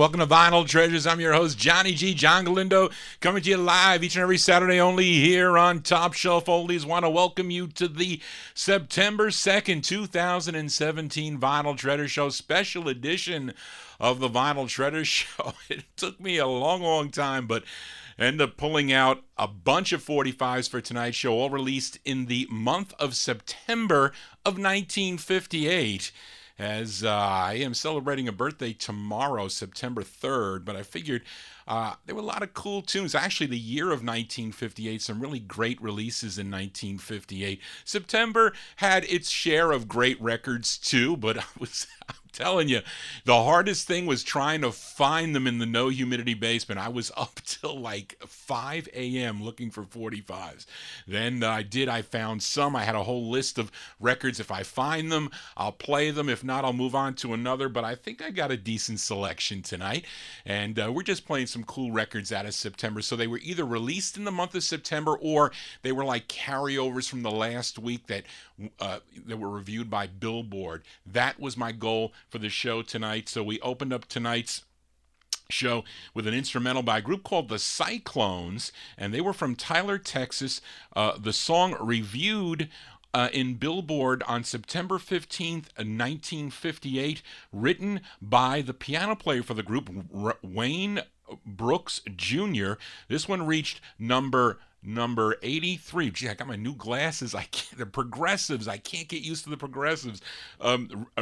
Welcome to Vinyl Treasures. I'm your host, Johnny G, John Galindo, coming to you live each and every Saturday only here on Top Shelf Oldies. Want to welcome you to the September 2nd, 2017 Vinyl Treasure Show, special edition of the Vinyl Treasure Show. It took me a long time, but ended up pulling out a bunch of 45s for tonight's show, all released in the month of September of 1958. As I am celebrating a birthday tomorrow, September 3rd, but I figured there were a lot of cool tunes. Actually, the year of 1958, some really great releases in 1958. September had its share of great records too, but I'm telling you, the hardest thing was trying to find them in the no humidity basement. I was up till like 5 a.m. looking for 45s. Then I found some. I had a whole list of records. If I find them, I'll play them. If not, I'll move on to another. But I think I got a decent selection tonight. And we're just playing some cool records out of September. So they were either released in the month of September or they were like carryovers from the last week that were reviewed by Billboard. That was my goal for the show tonight. So we opened up tonight's show with an instrumental by a group called the Cyclones, and they were from Tyler, Texas. The song reviewed in Billboard on September 15th, 1958, written by the piano player for the group, Wayne Brooks Jr. This one reached number 83. Gee, I got my new glasses. The progressives. I can't get used to the progressives.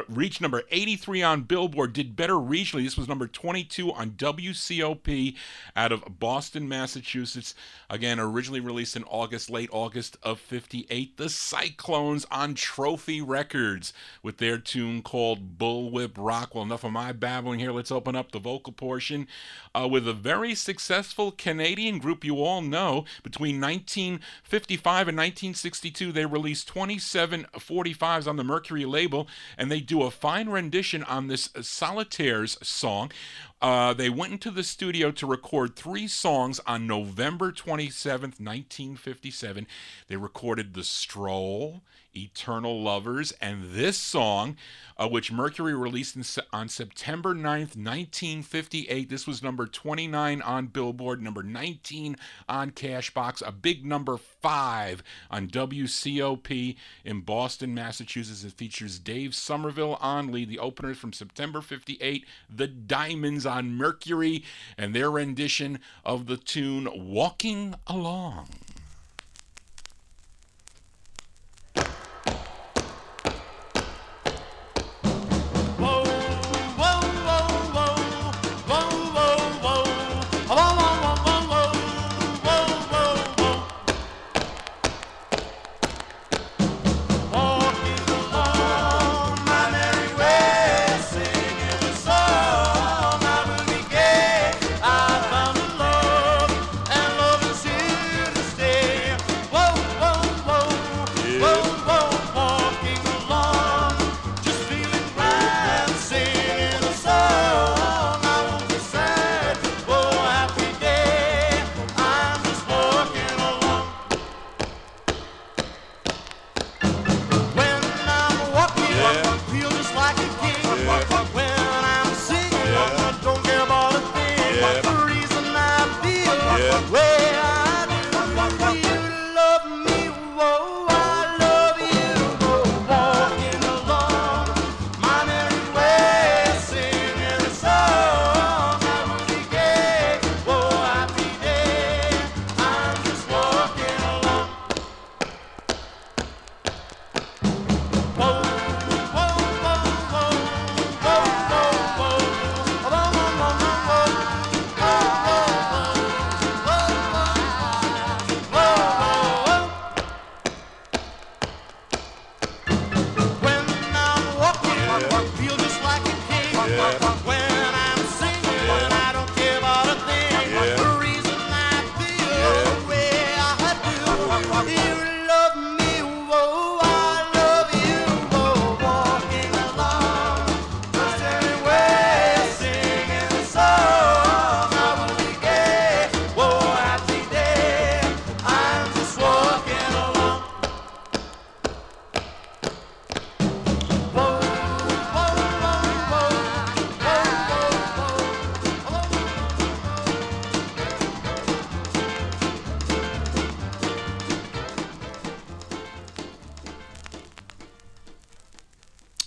Reached number 83 on Billboard. Did better regionally. This was number 22 on WCOP out of Boston, Massachusetts. Again, originally released in late August of 58. The Cyclones on Trophy Records with their tune called Bullwhip Rock. Well, enough of my babbling here. Let's open up the vocal portion with a very successful Canadian group you all know. Between 1955 and 1962, they released 27 45s on the Mercury label, and they do a fine rendition on this Solitaires song. They went into the studio to record 3 songs on November 27th, 1957. They recorded The Stroll, Eternal Lovers, and this song, which Mercury released on September 9th, 1958. This was number 29 on Billboard, number 19 on Cashbox, a big number 5 on WCOP in Boston, Massachusetts. It features Dave Somerville on lead. The openers from September 58, The Diamonds on Mercury, and their rendition of the tune Walking Along.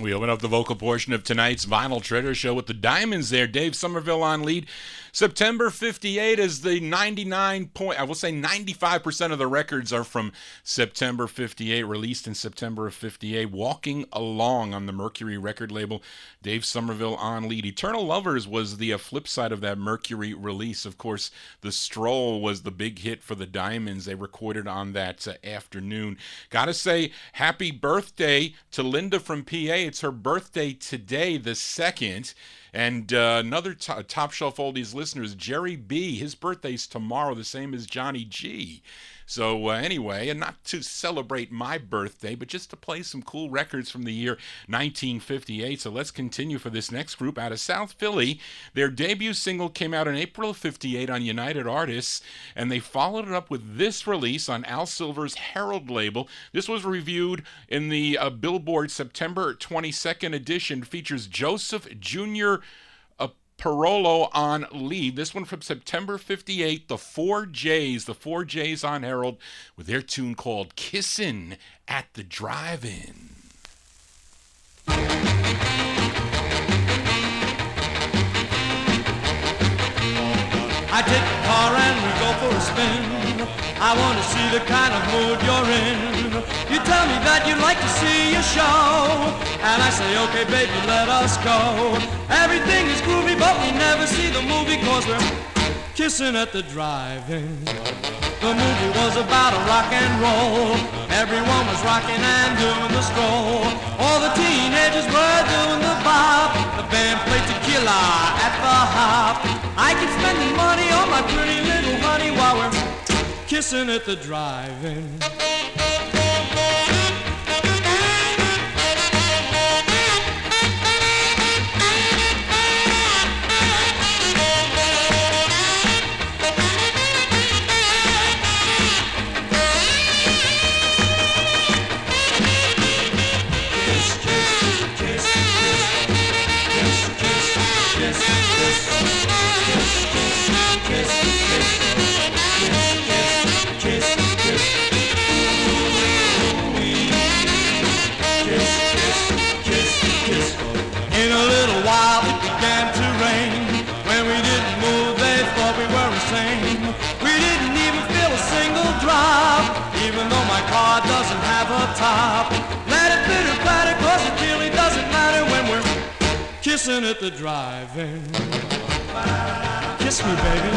We open up the vocal portion of tonight's Vinyltreasure show with the Diamonds there. Dave Somerville on lead. September 58 is the 95% of the records are from September 58, released in September of 58. Walking Along on the Mercury record label. Dave Somerville on lead. Eternal Lovers was the flip side of that Mercury release. Of course, The Stroll was the big hit for the Diamonds. They recorded on that afternoon. Gotta say, happy birthday to Linda from PA. It's her birthday today, the 2nd. And another Top Shelf Oldies listeners, Jerry B., his birthday's tomorrow, the same as Johnny G. So anyway, and not to celebrate my birthday, but just to play some cool records from the year 1958. So let's continue for this next group out of South Philly. Their debut single came out in April of 58 on United Artists, and they followed it up with this release on Al Silver's Herald label. This was reviewed in the Billboard September 22nd edition. Features Joseph Jr. Parolo on lead. This one from September 58, the 4Js on Herald with their tune called Kissin' at the Drive-In. I take the car and we go for a spin. I want to see the kind of mood you're in. You tell me that you like to see a show, and I say, okay, baby, let us go. Everything is groovy, but we never see the movie, cause we're kissing at the drive-in. The movie was about a rock and roll. Everyone was rocking and doing the stroll. All the teenagers were doing the bop. The band played tequila at the hop. I keep spending money on my pretty little honey while we're kissing at the drive-in. Top. Let it pitter patter, cause it really doesn't matter when we're kissing at the drive-in. Kiss me, baby,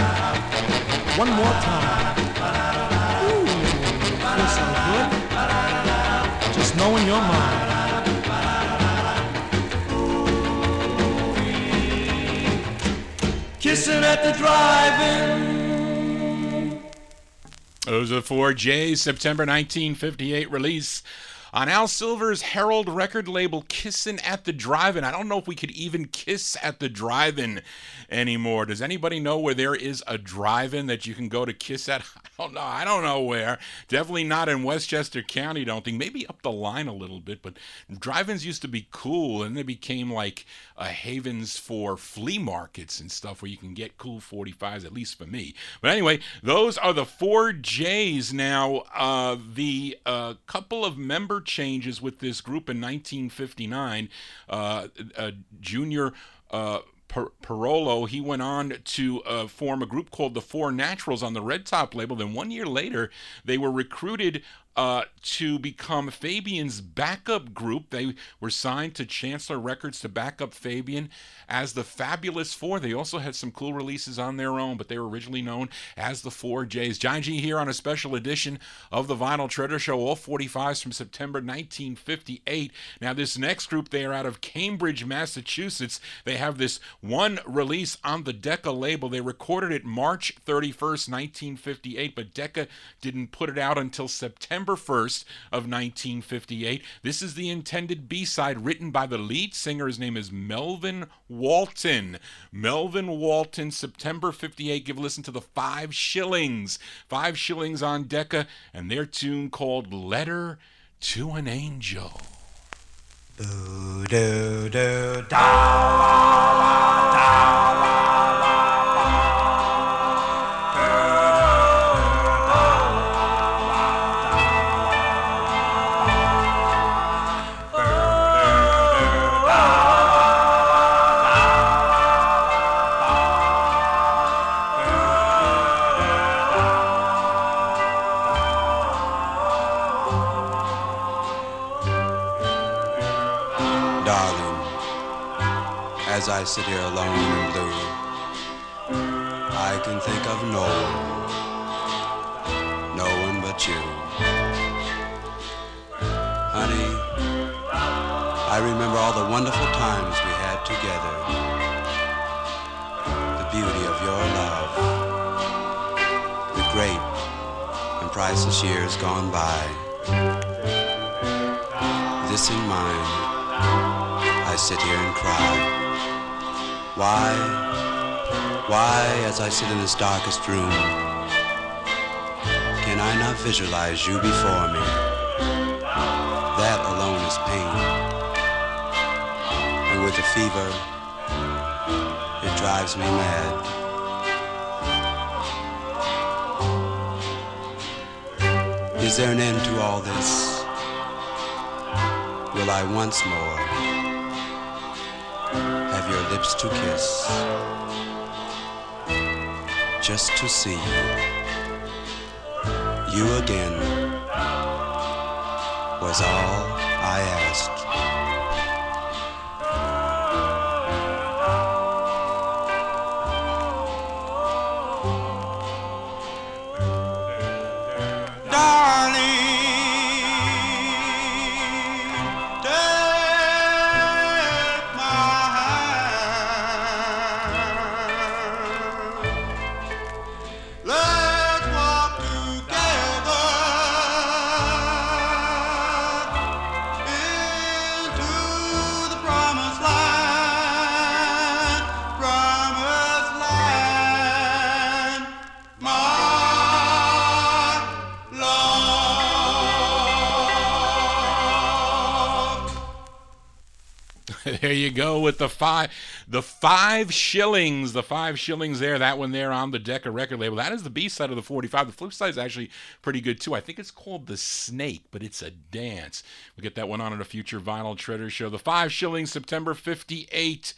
one more time. Ooh, feels so good, just knowing you're mine. Kissing at the drive-in. Those are 4Js, September 1958 release on Al Silver's Herald record label, Kissin' at the Drive-In. I don't know if we could even kiss at the drive-in anymore. Does anybody know where there is a drive-in that you can go to kiss at? I don't know where. Definitely not in Westchester County, don't think. Maybe up the line a little bit, but drive-ins used to be cool, and they became like havens for flea markets and stuff where you can get cool 45s, at least for me. But anyway, those are the 4Js. Now, the couple of member changes with this group in 1959, Junior Parolo, he went on to form a group called the Four Naturals on the Red Top label. Then 1 year later, they were recruited to become Fabian's backup group. They were signed to Chancellor Records to back up Fabian as the Fabulous Four. They also had some cool releases on their own, but they were originally known as the 4Js. John G here on a special edition of the Vinyltreasure Show, all 45s from September 1958. Now, this next group, they are out of Cambridge, Massachusetts. They have this one release on the Decca label. They recorded it March 31st, 1958, but Decca didn't put it out until September 1st of 1958. This is the intended B-side written by the lead singer. His name is Melvin Walton. Melvin Walton, September 58. Give a listen to the 5 Shillings. 5 Shillings on Decca and their tune called Letter to an Angel. Do do do da la da la. As I sit here alone and blue, I can think of no one but you. Honey, I remember all the wonderful times we had together, the beauty of your love, the great and priceless years gone by. This in mind, I sit here and cry. Why, as I sit in this darkest room, can I not visualize you before me? That alone is pain. And with the fever, it drives me mad. Is there an end to all this? Will I once more have your lips to kiss, just to see you again was all I asked. There you go with the five shillings. The 5 shillings there, that one there on the Decca record label. That is the B side of the 45. The flip side is actually pretty good too. I think it's called The Snake, but it's a dance. We'll get that one on in a future Vinyl Treasure show. The 5 shillings, September 58.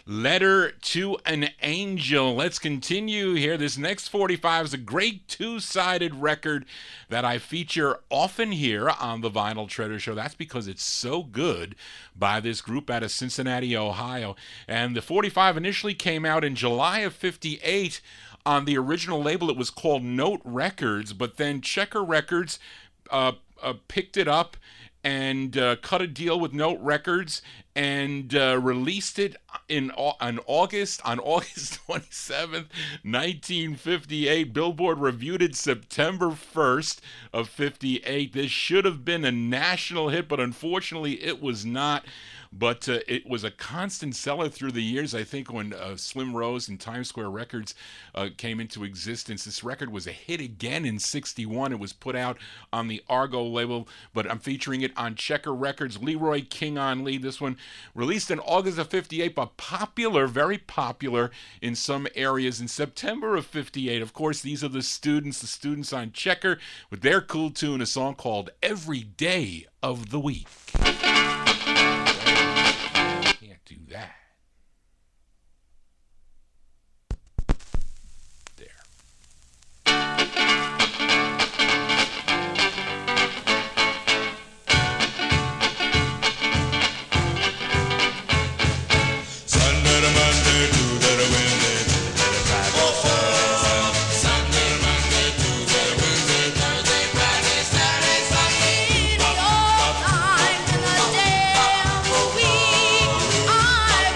Letter to an Angel. Let's continue here. This next 45 is a great two-sided record that I feature often here on the Vinyl Treasure Show. That's because it's so good, by this group out of Cincinnati, Ohio. And the 45 initially came out in July of 58. On the original label, it was called Note Records, but then Checker Records picked it up and cut a deal with Note Records and released it on August 27th, 1958. Billboard reviewed it September 1st of 58. This should have been a national hit, but unfortunately it was not. But it was a constant seller through the years. I think when Slim Rose and Times Square Records came into existence, this record was a hit again in 61. It was put out on the Argo label, but I'm featuring it on Checker Records. Leroy King on lead. This one released in August of 58, but popular, very popular in some areas in September of 58. Of course, these are the students on Checker with their cool tune, a song called Every Day of the Week. Do that. I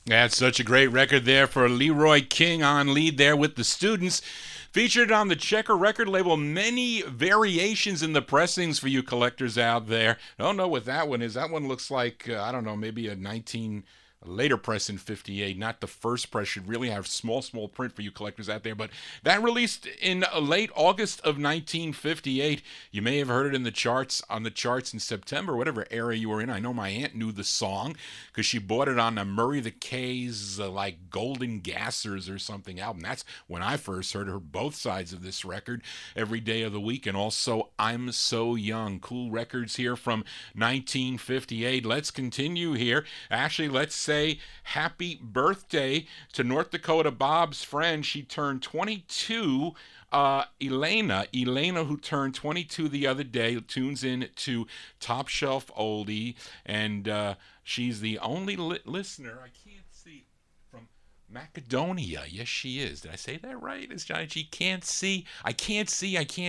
That's such a great record there for Leroy King on lead there with the Students. Featured on the Checker record label, many variations in the pressings for you collectors out there. I don't know what that one is. That one looks like, I don't know, maybe a later press in 58, not the first press. Should really have small print for you collectors out there, but that released in late August of 1958. You may have heard it in the charts, in September, whatever era you were in. I know my aunt knew the song because she bought it on a Murray the K's like Golden Gassers or something album. That's when I first heard her, both sides of this record, every day of the week, and also I'm So Young. Cool records here from 1958. Let's continue here. Actually, let's say happy birthday to North Dakota Bob's friend. She turned 22. Elena, who turned 22 the other day, tunes in to Top Shelf Oldie, and she's the only listener I can't see from Macedonia. Yes, she is. Did I say that right? Is Johnny G can't see? I can't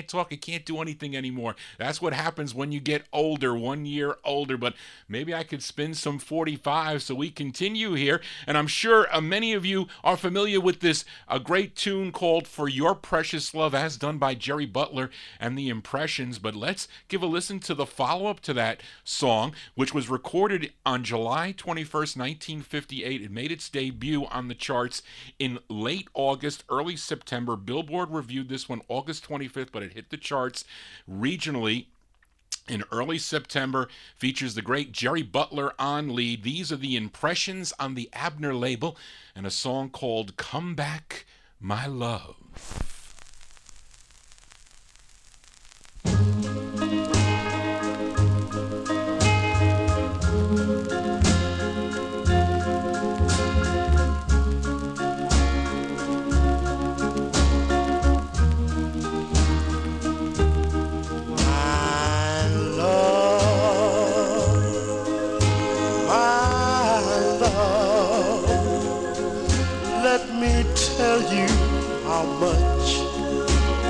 talk, I can't do anything anymore. That's what happens when you get older, 1 year older. But maybe I could spin some 45, so we continue here. And I'm sure many of you are familiar with this great tune called For Your Precious Love, as done by Jerry Butler and the Impressions. But let's give a listen to the follow-up to that song, which was recorded on July 21st, 1958. It made its debut on the charts in late August, early September. Billboard reviewed this one August 25th, but it hit the charts regionally in early September. Features the great Jerry Butler on lead. These are the Impressions on the Abner label, and a song called Come Back, My Love. Tell you how much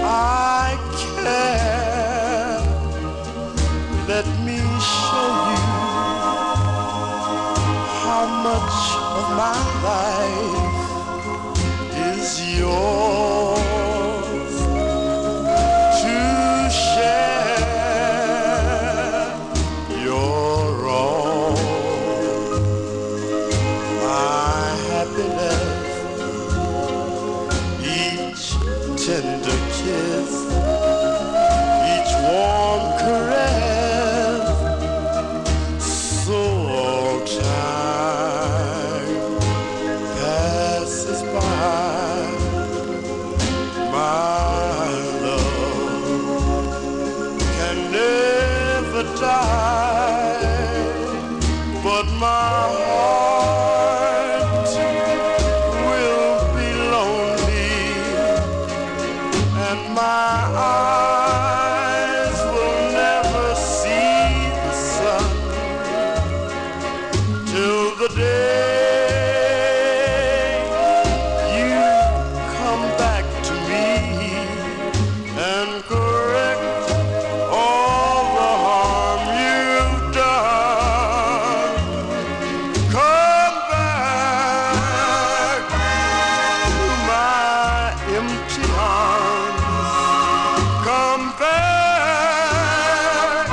I care. Let me show you how much of my life is yours to share. You're all my happiness. Tender kiss, each warm caress, so time passes by. My love can never die, but my heart will be lonely, and my eyes will never see the sun till the day you come back to me and correct all the harm you've done. Come back to my empty arms. Come back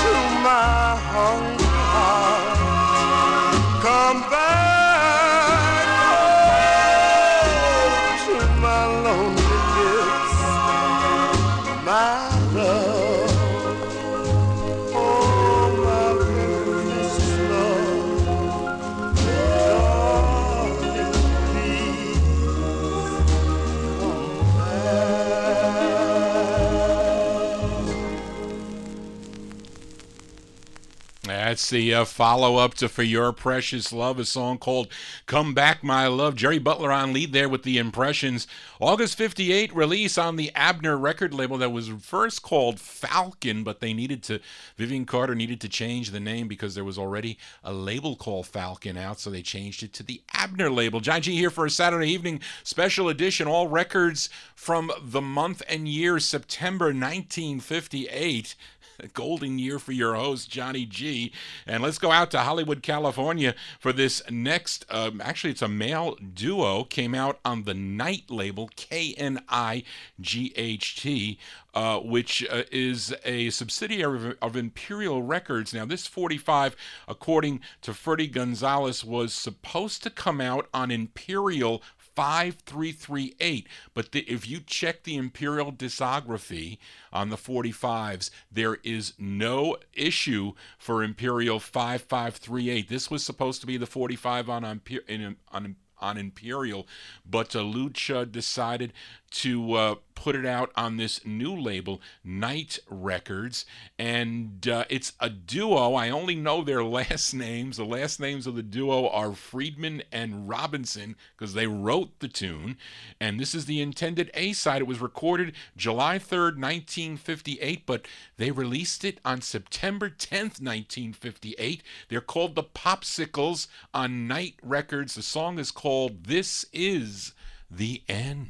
to my hungry heart. Come back to my lonely lips, my love. Oh, my precious love, darling, please come back. That's the follow-up to For Your Precious Love, a song called Come Back, My Love. Jerry Butler on lead there with the Impressions. August 58 release on the Abner record label that was first called Falcon, but Vivian Carter needed to change the name because there was already a label called Falcon out, so they changed it to the Abner label. John G here for a Saturday evening special edition. All records from the month and year September 1958. golden year for your host, Johnny G. And let's go out to Hollywood, California for this next, actually it's a male duo, came out on the Night label, KNIGHT, which is a subsidiary of Imperial Records. Now, this 45, according to Freddie Gonzalez, was supposed to come out on Imperial 5338, but if you check the Imperial discography on the 45s, there is no issue for Imperial 5538. This was supposed to be the 45 on Imperial, but Lucha decided to put it out on this new label, Night Records, and it's a duo. I only know their last names. The last names of the duo are Friedman and Robinson, because they wrote the tune, and this is the intended A-side. It was recorded July 3rd, 1958, but they released it on September 10th, 1958. They're called the Popsicles on Night Records. The song is called This Is the End.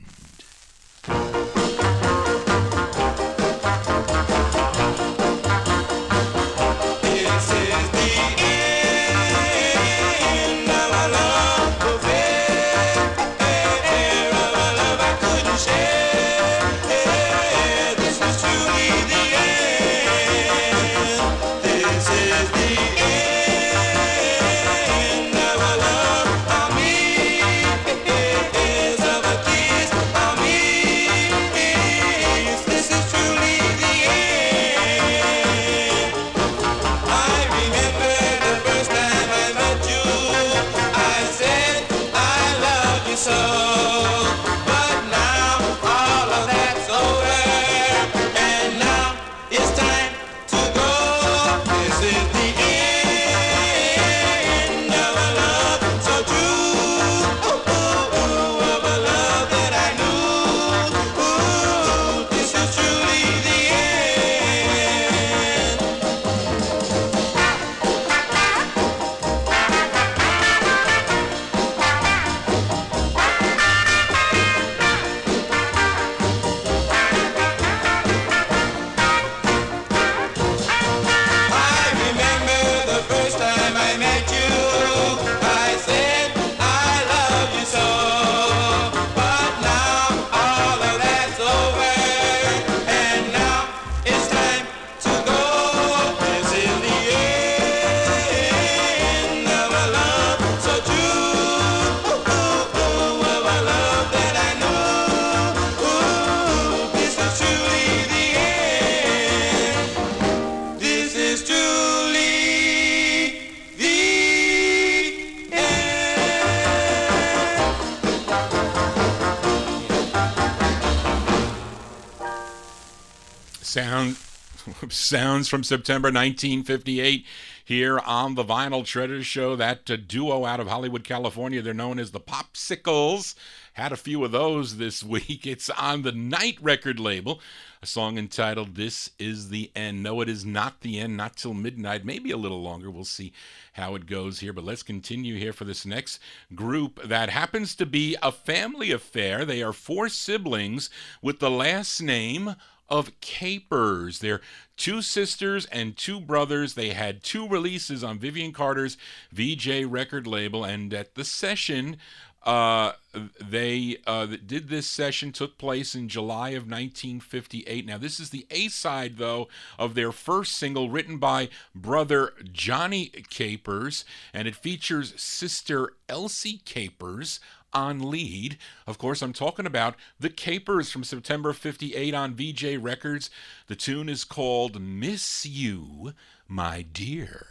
Sounds from September 1958 here on the Vinyl Treasure Show. That duo out of Hollywood, California, they're known as the Popsicles. Had a few of those this week. It's on the Night record label, a song entitled This Is the End. No, it is not the end, not till midnight, maybe a little longer. We'll see how it goes here, but let's continue here for this next group that happens to be a family affair. They are four siblings with the last name of Capers. They're two sisters and two brothers. They had two releases on Vivian Carter's VJ record label, and at the session they did this session took place in July of 1958. Now, this is the A-side, though, of their first single, written by brother Johnny Capers, and it features sister Elsie Capers on lead. Of course, I'm talking about the Capers from September 58 on VJ Records. The tune is called Miss You, My Dear.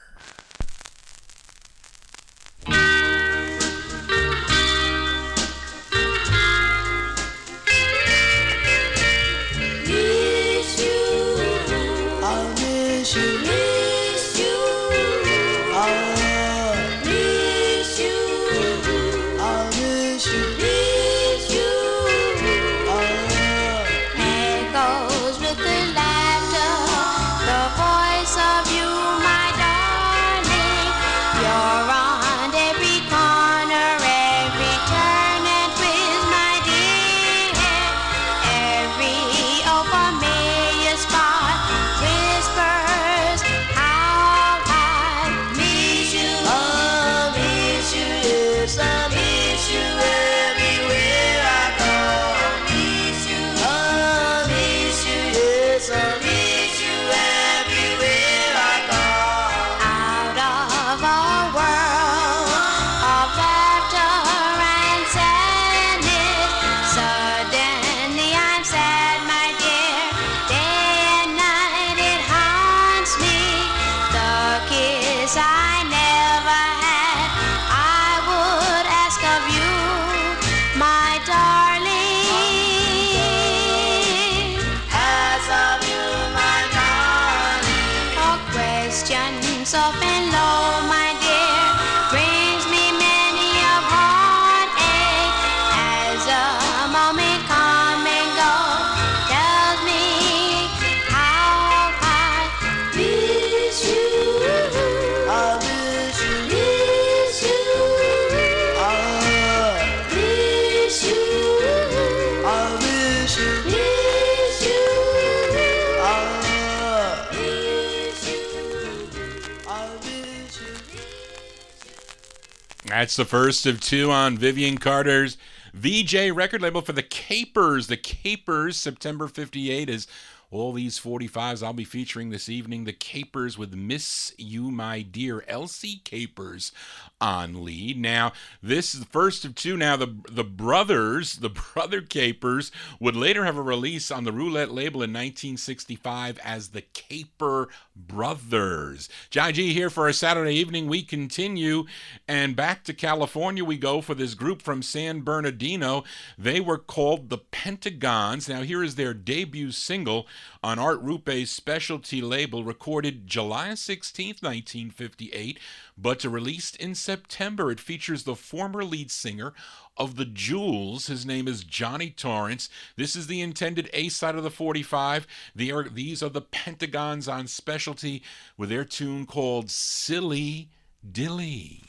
Echoes with the laughter, the voice of you, my darling. That's the first of two on Vivian Carter's VJ record label for the Capers. The Capers, September 58 is all these 45s I'll be featuring this evening. The Capers with Miss You, My Dear. Elsie Capers on lead. Now, this is the first of two. Now, the brother Capers would later have a release on the Roulette label in 1965 as the Caper Brothers. Johnny G here for a Saturday evening. We continue, and back to California we go for this group from San Bernardino. They were called the Pentagons. Now, here is their debut single on Art Rupe's specialty label, recorded July 16th, 1958, but released in September. It features the former lead singer of the Jewels. His name is Johnny Torrance. This is the intended A side of the 45. These are the Pentagons on specialty with their tune called Silly Dilly.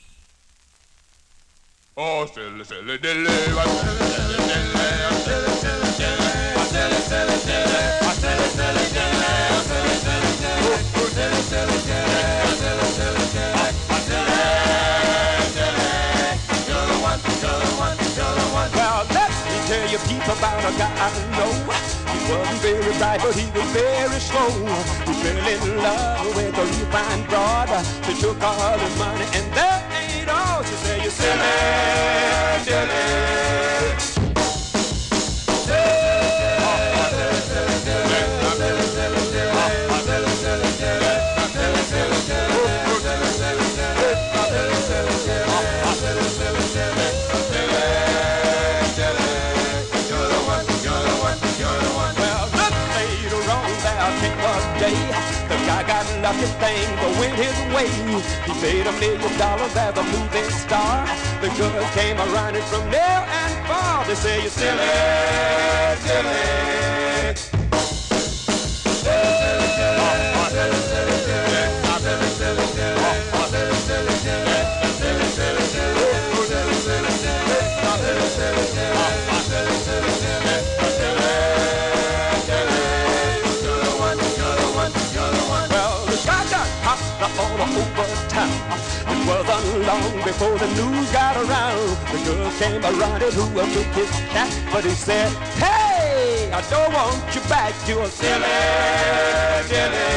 Oh, silly, silly dilly, silly, silly, silly, silly, silly, silly, silly, well, let me tell you people about a guy I know. He wasn't very bright, but he was very slow. He fell in love with a real fine broad. She took all his money, and that ain't all. She said, you silly, dilly. The guy got lucky, things went his way. He paid $1 million as a movie star. The girls came running from near and far. They say, you silly, silly. All over town. It wasn't long before the news got around. The girl came running who took his cat, but he said, hey, I don't want you back, you're silly, silly.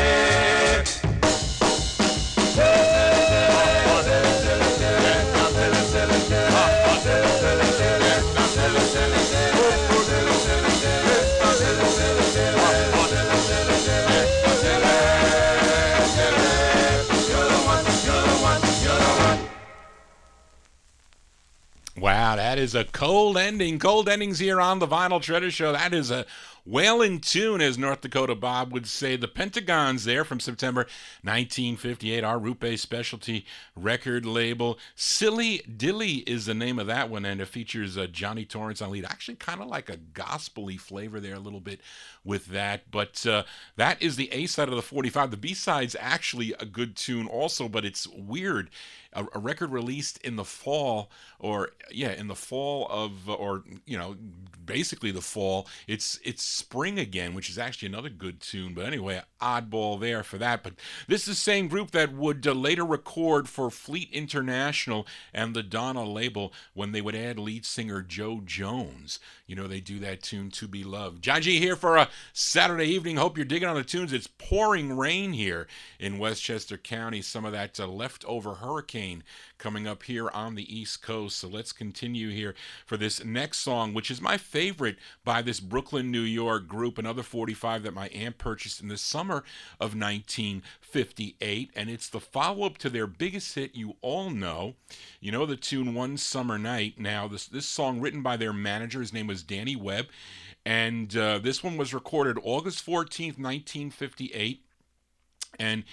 Wow, that is a cold ending. Cold endings here on the Vinyl Treasure Show. That is a wailing tune, as North Dakota Bob would say. The Pentagons there from September 1958, our Rupe specialty record label. Silly Dilly is the name of that one, and it features Johnny Torrance on lead. Actually, kind of like a gospel-y flavor there a little bit with that. But that is the A side of the 45. The B side's actually a good tune also, but it's weird. A record released in the fall, in the fall of, basically the fall. It's Spring Again, which is actually another good tune. But anyway, oddball there for that. But this is the same group that would later record for Fleet International and the Donna label when they would add lead singer Joe Jones. You know, they do that tune, To Be Loved. John G here for a Saturday evening. Hope you're digging on the tunes. It's pouring rain here in Westchester County. Some of that leftover hurricane coming up here on the East Coast. So let's continue here for this next song, which is my favorite by this Brooklyn, New York group, another 45 that my aunt purchased in the summer of 1958, and it's the follow-up to their biggest hit, you all know. You know the tune One Summer Night. Now, this song written by their manager, his name was Danny Webb, and this one was recorded August 14th, 1958, and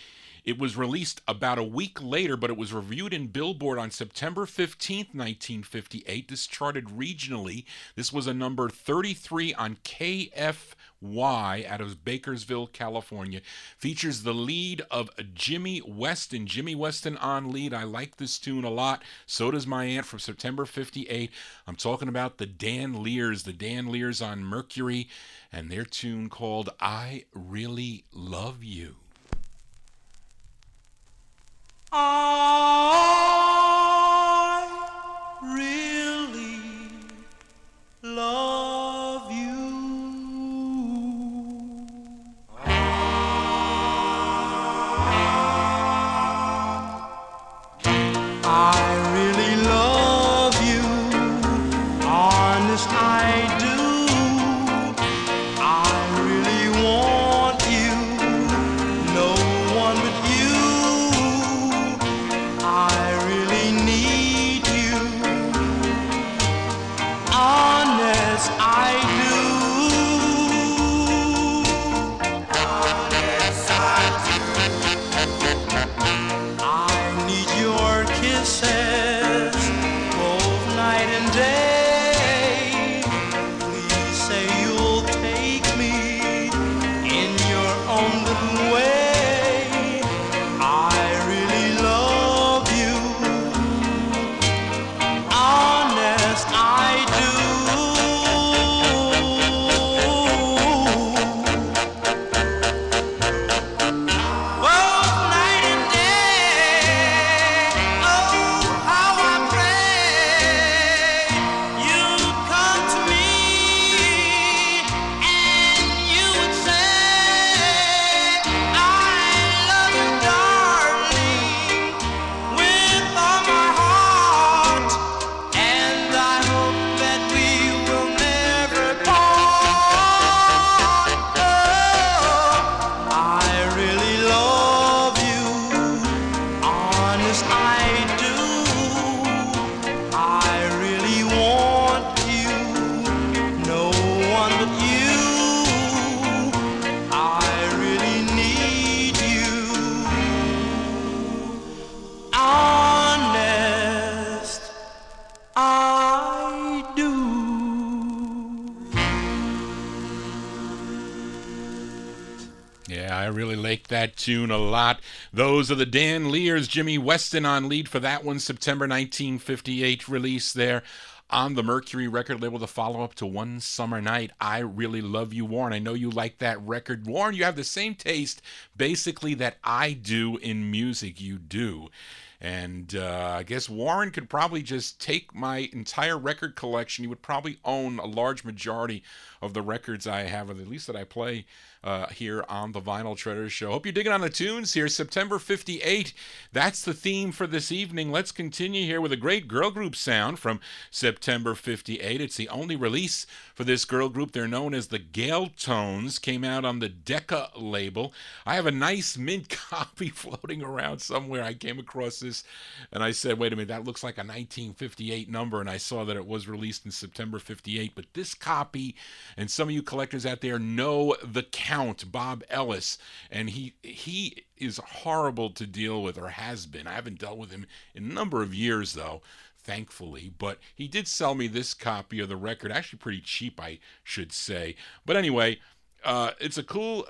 it was released about a week later, but it was reviewed in Billboard on September 15th, 1958. This charted regionally. This was a number 33 on KFY out of Bakersville, California. Features the lead of Jimmy Weston. Jimmy Weston on lead. I like this tune a lot. So does my aunt, from September 58. I'm talking about the Dan Lears. The Dan Lears on Mercury and their tune called I Really Love You. I I really love you, honest I do. I really want you, no one but you. I really need you, honest I do. Honest I do. I need your kisses both night and day. Please say you'll take me in your own little way. I really love you, honest I do. Both night and day, oh how I pray you'd come to me and you would say, I love you, darling, with all my heart, and I hope that we will never part. Oh, I really love you, honest I do. I really want you, no one but you. I really need you, honest I do. Yeah, I really like that tune a lot. Those are the Dan Lears, Jimmy Weston on lead for that one, September 1958 release there on the Mercury record label, the follow-up to One Summer Night. I Really Love You, Warren. I know you like that record. Warren, you have the same taste, basically, that I do in music. You do. And I guess Warren could probably just take my entire record collection. He would probably own a large majority of the records I have, or at least that I play here on the Vinyltreasure Show. Hope you're digging on the tunes here. September 58, that's the theme for this evening. Let's continue here with a great girl group sound from September 58. It's the only release for this girl group. They're known as the Gale Tones. Came out on the Decca label. I have a nice mint copy floating around somewhere. I came across this and I said, wait a minute, that looks like a 1958 number, and I saw that it was released in September 58. But this copy, and some of you collectors out there know the Count, Bob Ellis, and he is horrible to deal with, or has been. I haven't dealt with him in a number of years, though, thankfully, but he did sell me this copy of the record, actually pretty cheap, I should say. But anyway, it's a cool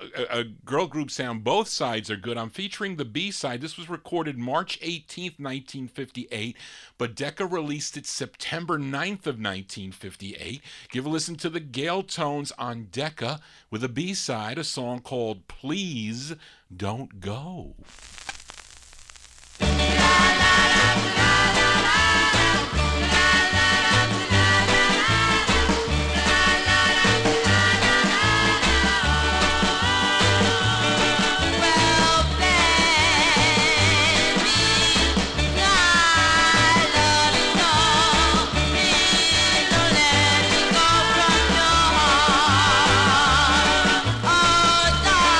girl group sound. Both sides are good. I'm featuring the B-side. This was recorded March 18th, 1958, but Decca released it September 9th of 1958. Give a listen to the Gale Tones on Decca with a B-side, a song called Please Don't Go. Oh, darling,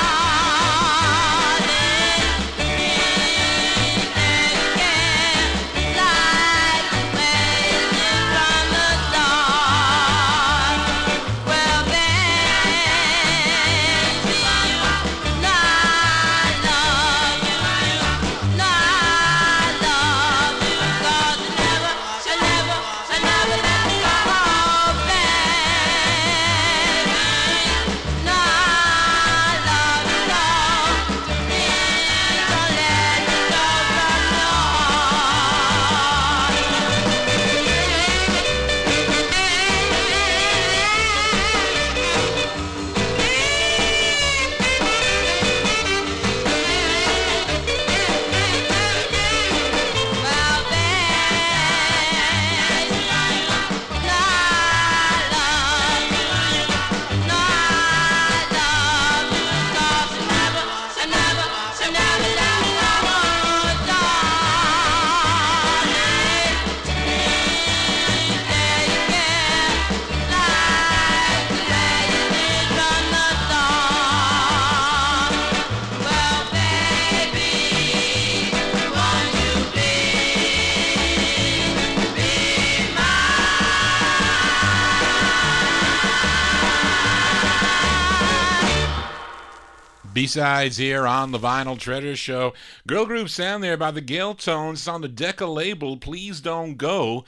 B-sides here on the Vinyltreasure Show. Girl group sound there by the Gale Tones. It's on the Decca label. Please Don't Go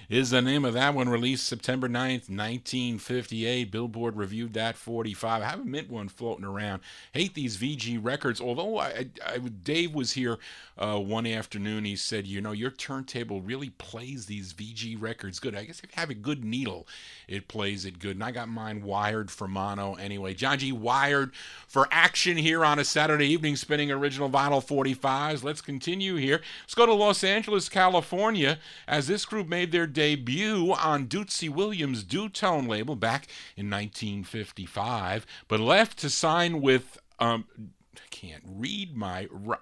is the name of that one, released September 9th, 1958. Billboard reviewed that 45. I have a mint one floating around. Hate these VG records, although Dave was here one afternoon. He said, you know, your turntable really plays these VG records good. I guess if you have a good needle, it plays it good. And I got mine wired for mono anyway. John G wired for action here on a Saturday evening, spinning original vinyl 45s. Let's continue here. Let's go to Los Angeles, California, as this group made their debut on Dootsy Williams' Dutone label back in 1955, but left to sign with I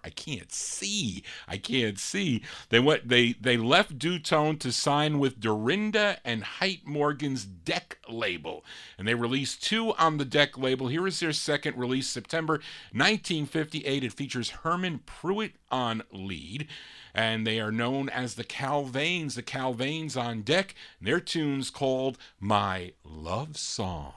can't see. They left Dutone to sign with Dorinda and Height Morgan's Deck label, and they released 2 on the Deck label. Here is their second release, September 1958. It features Herman Pruitt on lead, and they are known as the Calvains. The Calvains on Deck, and their tune's called My Love Song.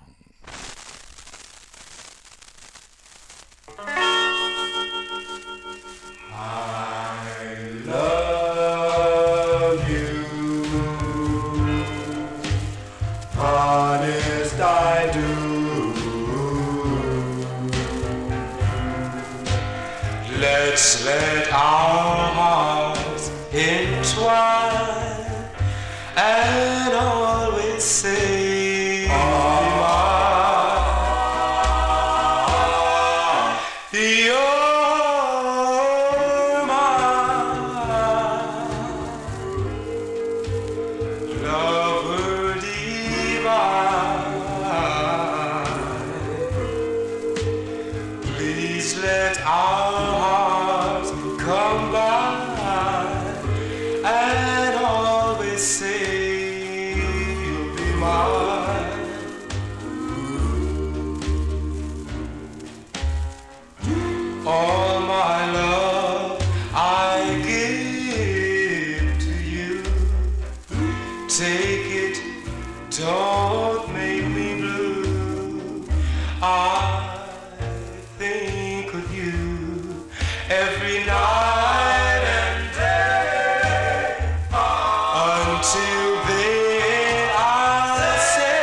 I love you, honest I do. Let's let our hearts entwine and always say you're mine, lover divine. Please let our hearts combine and always say you'll be mine. All my love I give to you. Take it, don't make me blue. I think of you every night and day. Until then I'll say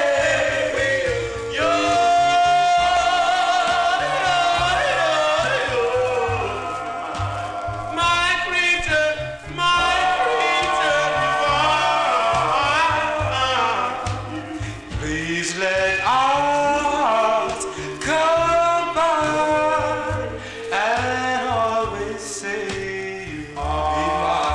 my creature divine. Please let our hearts combine and always say you'll be mine.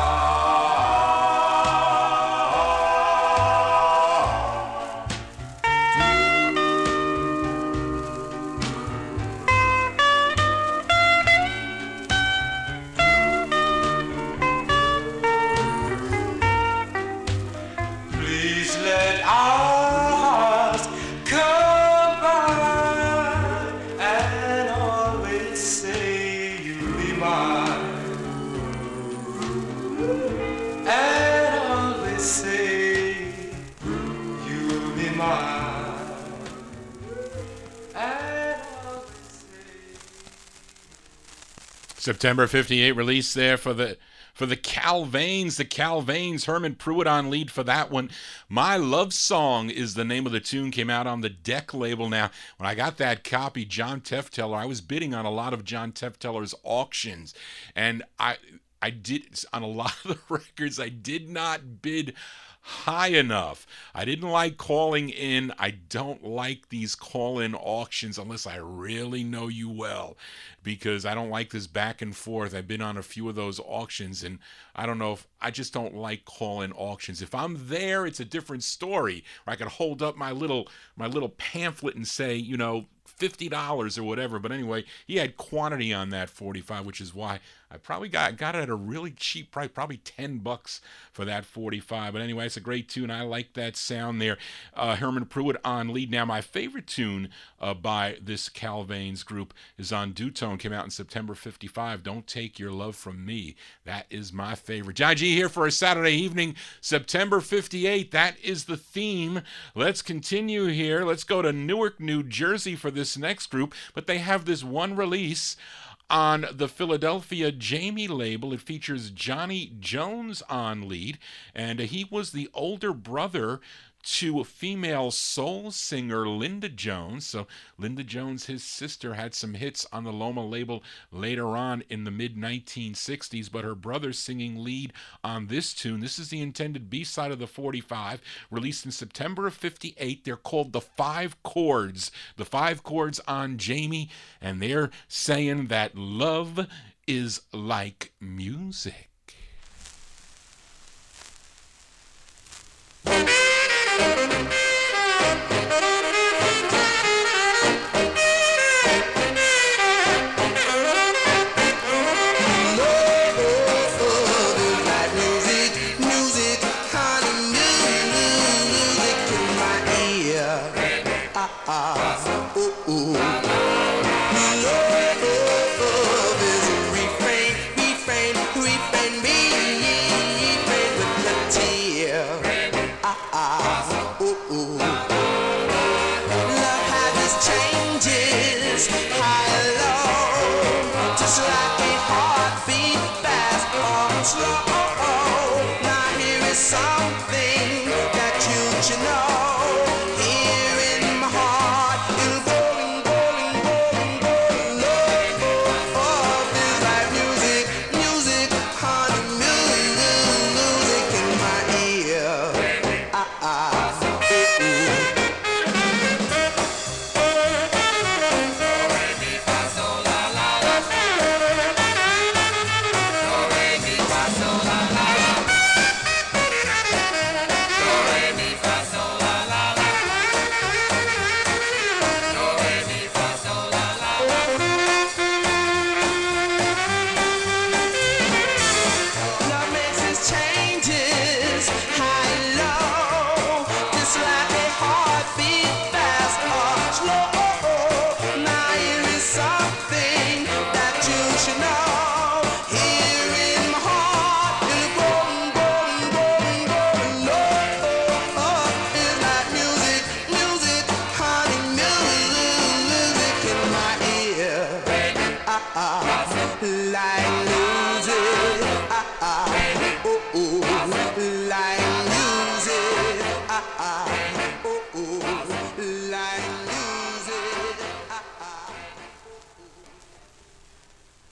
Please let our hearts combine and always say you'll be mine. And always say you'll be mine. And always say. September 58 release there for the Calvains. The Calvains, Herman Pruitt on lead for that one. My Love Song is the name of the tune. Came out on the Deck label. Now, when I got that copy, John Tefteller, I was bidding on a lot of John Tefteller's auctions, and I did on a lot of the records. I did not bid high enough. I didn't like calling in. I don't like these call-in auctions unless I really know you well, because I don't like this back and forth. I've been on a few of those auctions, and I don't know if I just don't like call-in auctions. If I'm there, it's a different story. Or I could hold up my little pamphlet and say, you know, $50 or whatever. But anyway, he had quantity on that 45, which is why I probably got it at a really cheap price, probably $10 for that 45. But anyway, it's a great tune. I like that sound there. Herman Pruitt on lead. Now, my favorite tune by this Calvains group is on Dutone. Came out in September '55. Don't Take Your Love From Me. That is my favorite. Johnny G here for a Saturday evening, September '58. That is the theme. Let's continue here. Let's go to Newark, New Jersey for this next group. But they have this one release on the Philadelphia Jamie label. It features Johnny Jones on lead, and he was the older brother to a female soul singer, Linda Jones. So Linda Jones, his sister, had some hits on the Loma label later on in the mid-1960s, but her brother's singing lead on this tune. This is the intended B-side of the 45, released in September of '58. They're called The Five Chords. The Five Chords on Jamie, and they're saying that love is like music.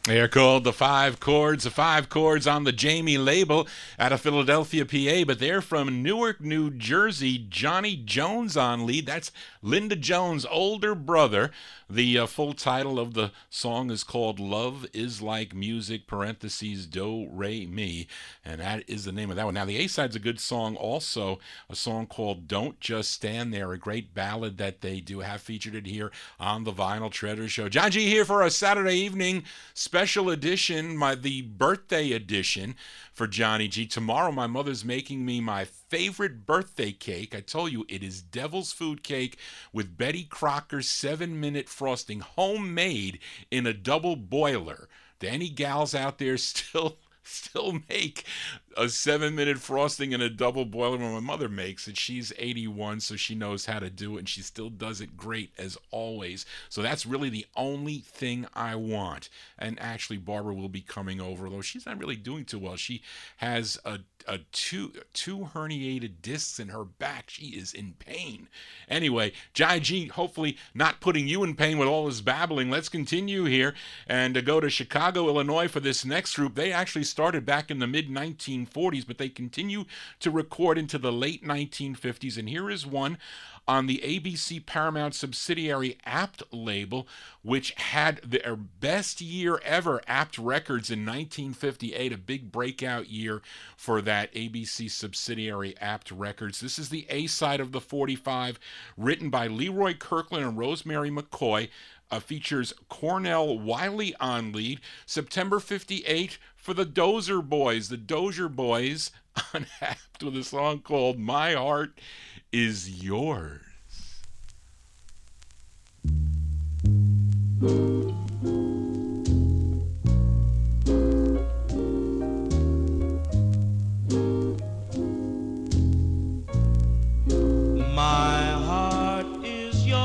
They're called The Five Chords. The Five Chords on the Jamie label out of Philadelphia, PA, but they're from Newark, New Jersey. Johnny Jones on lead. That's Linda Jones' older brother. The full title of the song is called Love is Like Music, parentheses, Do, Re, Mi, and that is the name of that one. Now, the A-side's a good song also, a song called Don't Just Stand There, a great ballad that they do have featured it here on the Vinyl Treasure Show. John G here for a Saturday evening special edition, the birthday edition for Johnny G. Tomorrow, my mother's making me my favorite birthday cake. I told you, it is Devil's Food Cake with Betty Crocker's 7-minute frosting, homemade in a double boiler. Do any gals out there still make a 7-minute frosting in a double boiler? When my mother makes it, she's 81, so she knows how to do it, and she still does it great as always. So that's really the only thing I want. And actually, Barbara will be coming over, though she's not really doing too well. She has two herniated discs in her back. She is in pain. Anyway, Jai G, hopefully not putting you in pain with all this babbling. Let's continue here and go to Chicago, Illinois for this next group. They actually started back in the mid-1940s, but they continue to record into the late 1950s. And here is one on the ABC Paramount subsidiary Apt label, which had their best year ever, Apt Records, in 1958, a big breakout year for that ABC subsidiary Apt Records. This is the A-side of the 45, written by Leroy Kirkland and Rosemary McCoy. features Cornell Wiley on lead. September 58 for the Dozier Boys. The Dozier Boys on Apt with a song called My Heart Is Yours. My heart is yours.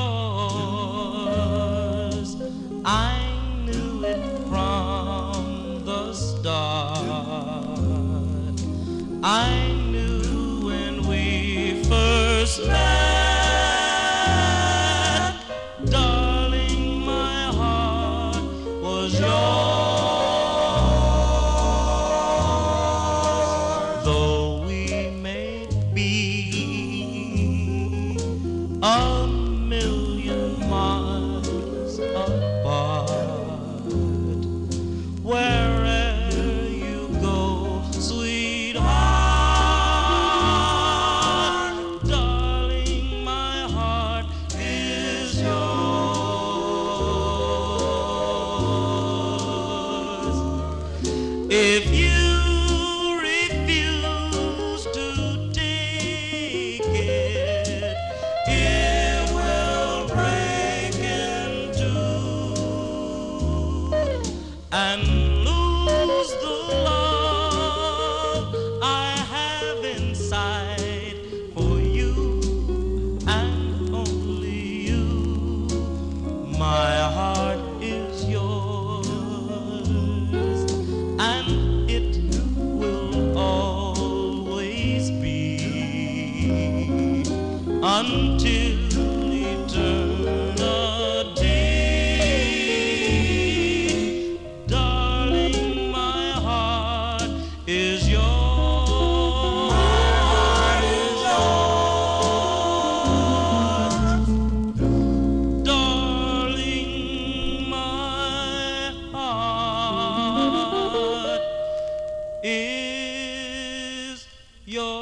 I knew it from the start. I knew when we first met, darling, my heart was yours. Though we may be a million miles apart, wherever you go, sweetheart, darling, my heart is yours. If you refuse to take it, it will break in two and lose the love I have inside for you and only you. My heart is yours, and it will always be until eternity. Darling, my heart is yours. My heart is yours. Darling, my heart is yours.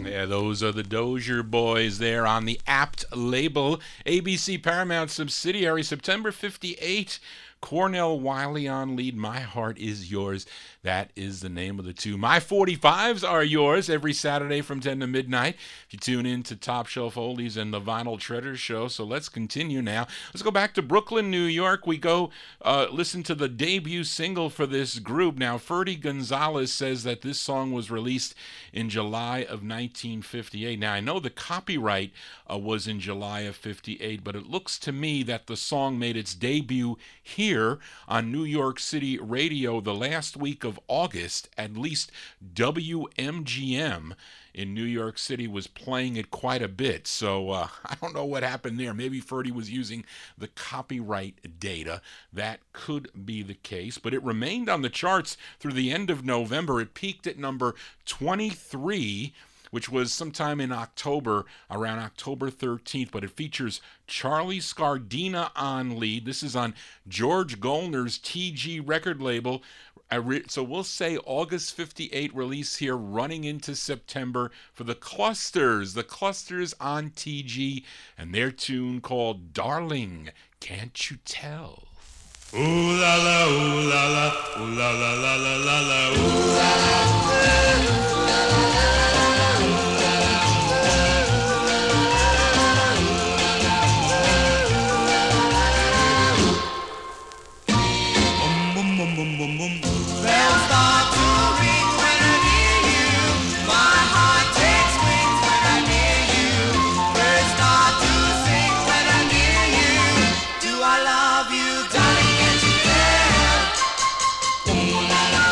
Yeah, those are the Dozier Boys there on the Apt label. ABC Paramount subsidiary, September 58. Cornell Wiley on lead. My Heart Is Yours. That is the name of the two. My 45s are yours every Saturday from 10 to midnight. If you tune in to Top Shelf Oldies and the Vinyltreasure show. So let's continue now. Let's go back to Brooklyn, New York. We go listen to the debut single for this group. Now, Ferdy Gonzalez says that this song was released in July of 1958. Now, I know the copyright was in July of 58, but it looks to me that the song made its debut here on New York City radio the last week of August. At least WMGM in New York City was playing it quite a bit. So I don't know what happened there. Maybe Ferdy was using the copyright data. That could be the case. But it remained on the charts through the end of November. It peaked at number 23, which was sometime in October, around October 13th, but it features Charlie Scardina on lead. This is on George Gollner's TG record label. So we'll say August 58 release here, running into September for the Clusters. The Clusters on TG, and their tune called Darling, Can't You Tell? Ooh la la, ooh la la, ooh la la la la la la, ooh la la. Bells start to ring when I hear you. My heart takes wings when I hear you. Birds start to sing when I hear you. Do I love you, darling? Can't you tell? Ooh la la.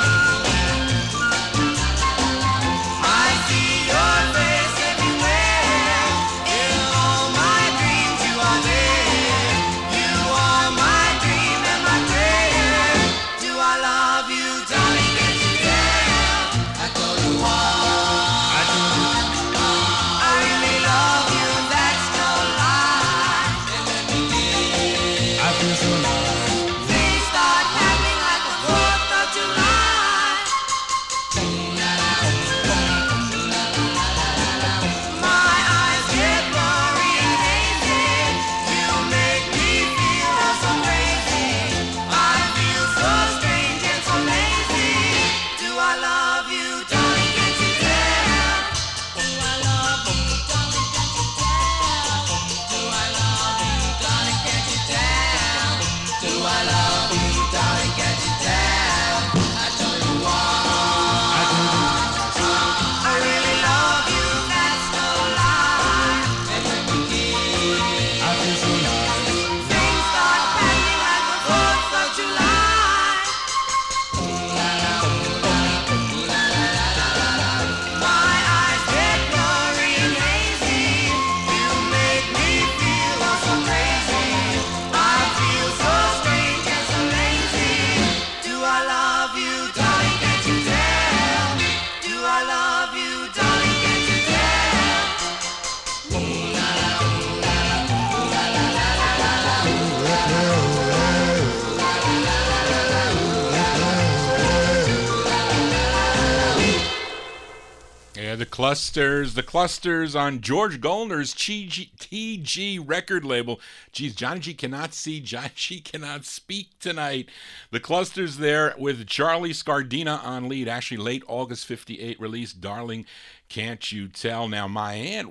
The Clusters on George Goldner's TG record label. Geez, Johnny G cannot see, Johnny G cannot speak tonight. The Clusters there with Charlie Scardina on lead. Actually, late August 58 release, Darling, Can't You Tell. Now, my aunt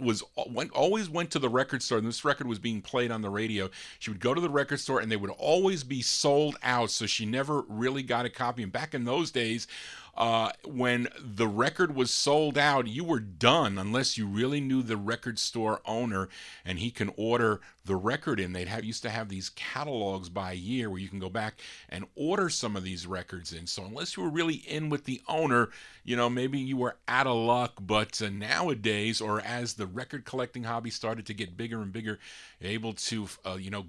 always went to the record store, and this record was being played on the radio. She would go to the record store, and they would always be sold out, so she never really got a copy. And back in those days, when the record was sold out, you were done unless you really knew the record store owner and he can order the record in. Used to have these catalogs by year where you can go back and order some of these records in. So unless you were really in with the owner, maybe you were out of luck. But nowadays, or as the record collecting hobby started to get bigger and bigger, able to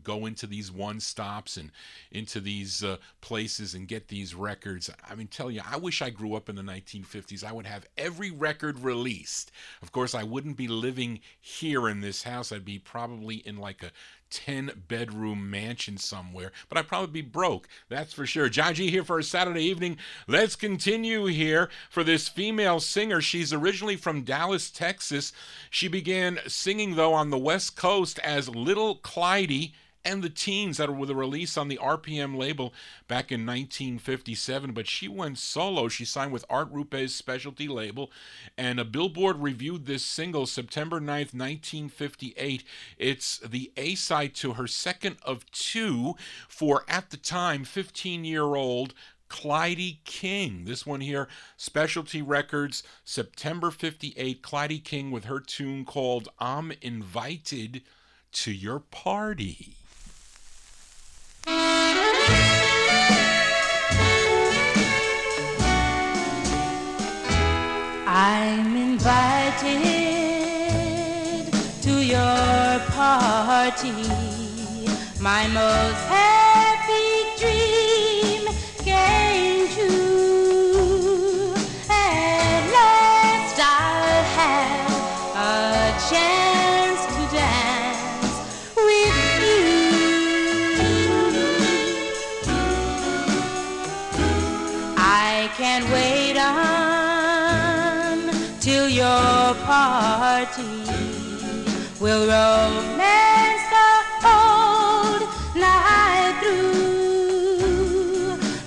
go into these one stops and into these places and get these records. I mean, tell you, I wish I grew up in the 1950s. I would have every record released. Of course, I wouldn't be living here in this house. I'd be probably in like a 10-bedroom mansion somewhere, but I'd probably be broke, that's for sure. John G here for a Saturday evening. Let's continue here for this female singer. She's originally from Dallas, Texas. She began singing, though, on the West Coast as Little Clyde and the Teens, that were with a release on the RPM label back in 1957, but she went solo. She signed with Art Rupe's specialty label, and a Billboard reviewed this single September 9th, 1958. It's the A-side to her second of two for, at the time, 15-year-old Clyde King. This one here, Specialty Records, September 58, Clyde King with her tune called I'm Invited to Your Party. I'm invited to your party, my most happy dream came true. At last I'll have a chance to dance with you. I can't wait till your party will romance the whole night through.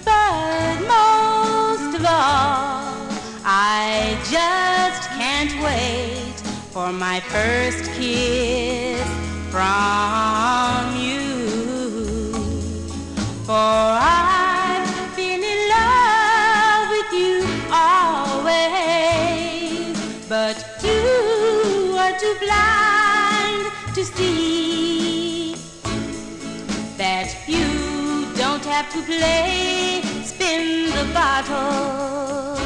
But most of all, I just can't wait for my first kiss from you. For I've been in love with you always, but you are too blind to see that you don't have to play spin the bottle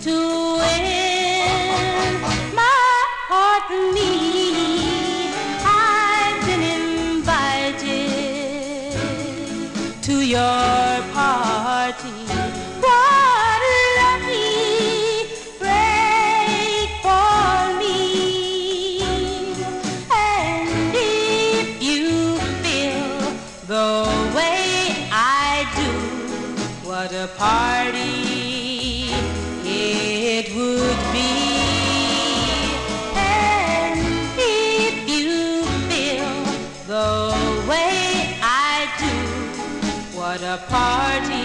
to win my heart from me. I've been invited to your party. What a lucky break for me. And if you feel the way I do, what a party it would be. And if you feel the way I do, what a party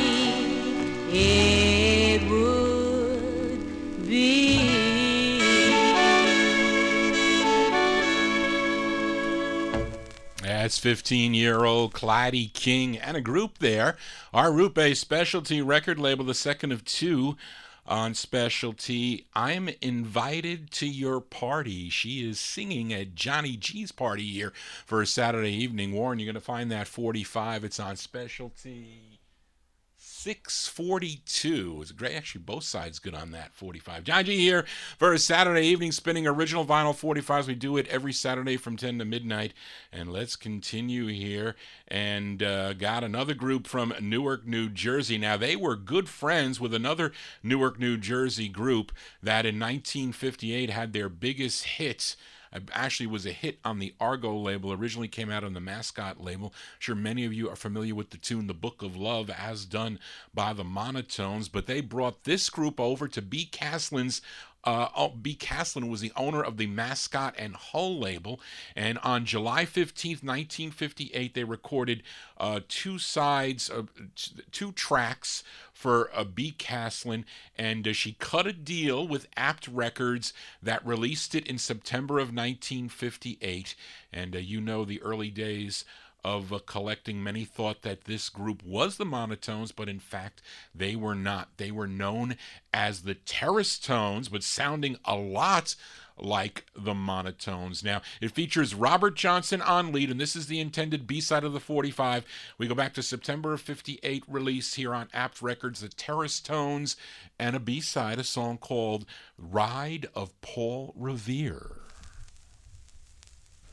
it would be. That's 15-year-old Clyde King and a group there. Our Rupe specialty record label, the second of two on specialty. I'm Invited to Your Party. She is singing at Johnny G's party here for a Saturday evening. Warren, you're going to find that 45. It's on specialty 642. It's great. Actually, both sides good on that 45. John G here for a Saturday evening, spinning original vinyl 45s. We do it every Saturday from 10 to midnight. And let's continue here. And got another group from Newark, New Jersey. Now, they were good friends with another Newark, New Jersey group that in 1958 had their biggest hits. Actually was a hit on the Argo label, originally came out on the Mascot label. I'm sure many of you are familiar with the tune The Book of Love, as done by the Monotones, but they brought this group over to B. Caslin's B. Caslin was the owner of the Mascot and Hull label, and on July 15th, 1958, they recorded two tracks for B. Caslin, and she cut a deal with Apt Records that released it in September of 1958, and you know the early days of collecting. Many thought that this group was the Monotones, but in fact they were not. They were known as the Terrace Tones, but sounding a lot like the Monotones. Now, it features Robert Johnson on lead, and this is the intended B-side of the 45. We go back to September of 58 release here on Apt Records, the Terrace Tones, and a B-side, a song called Ride of Paul Revere.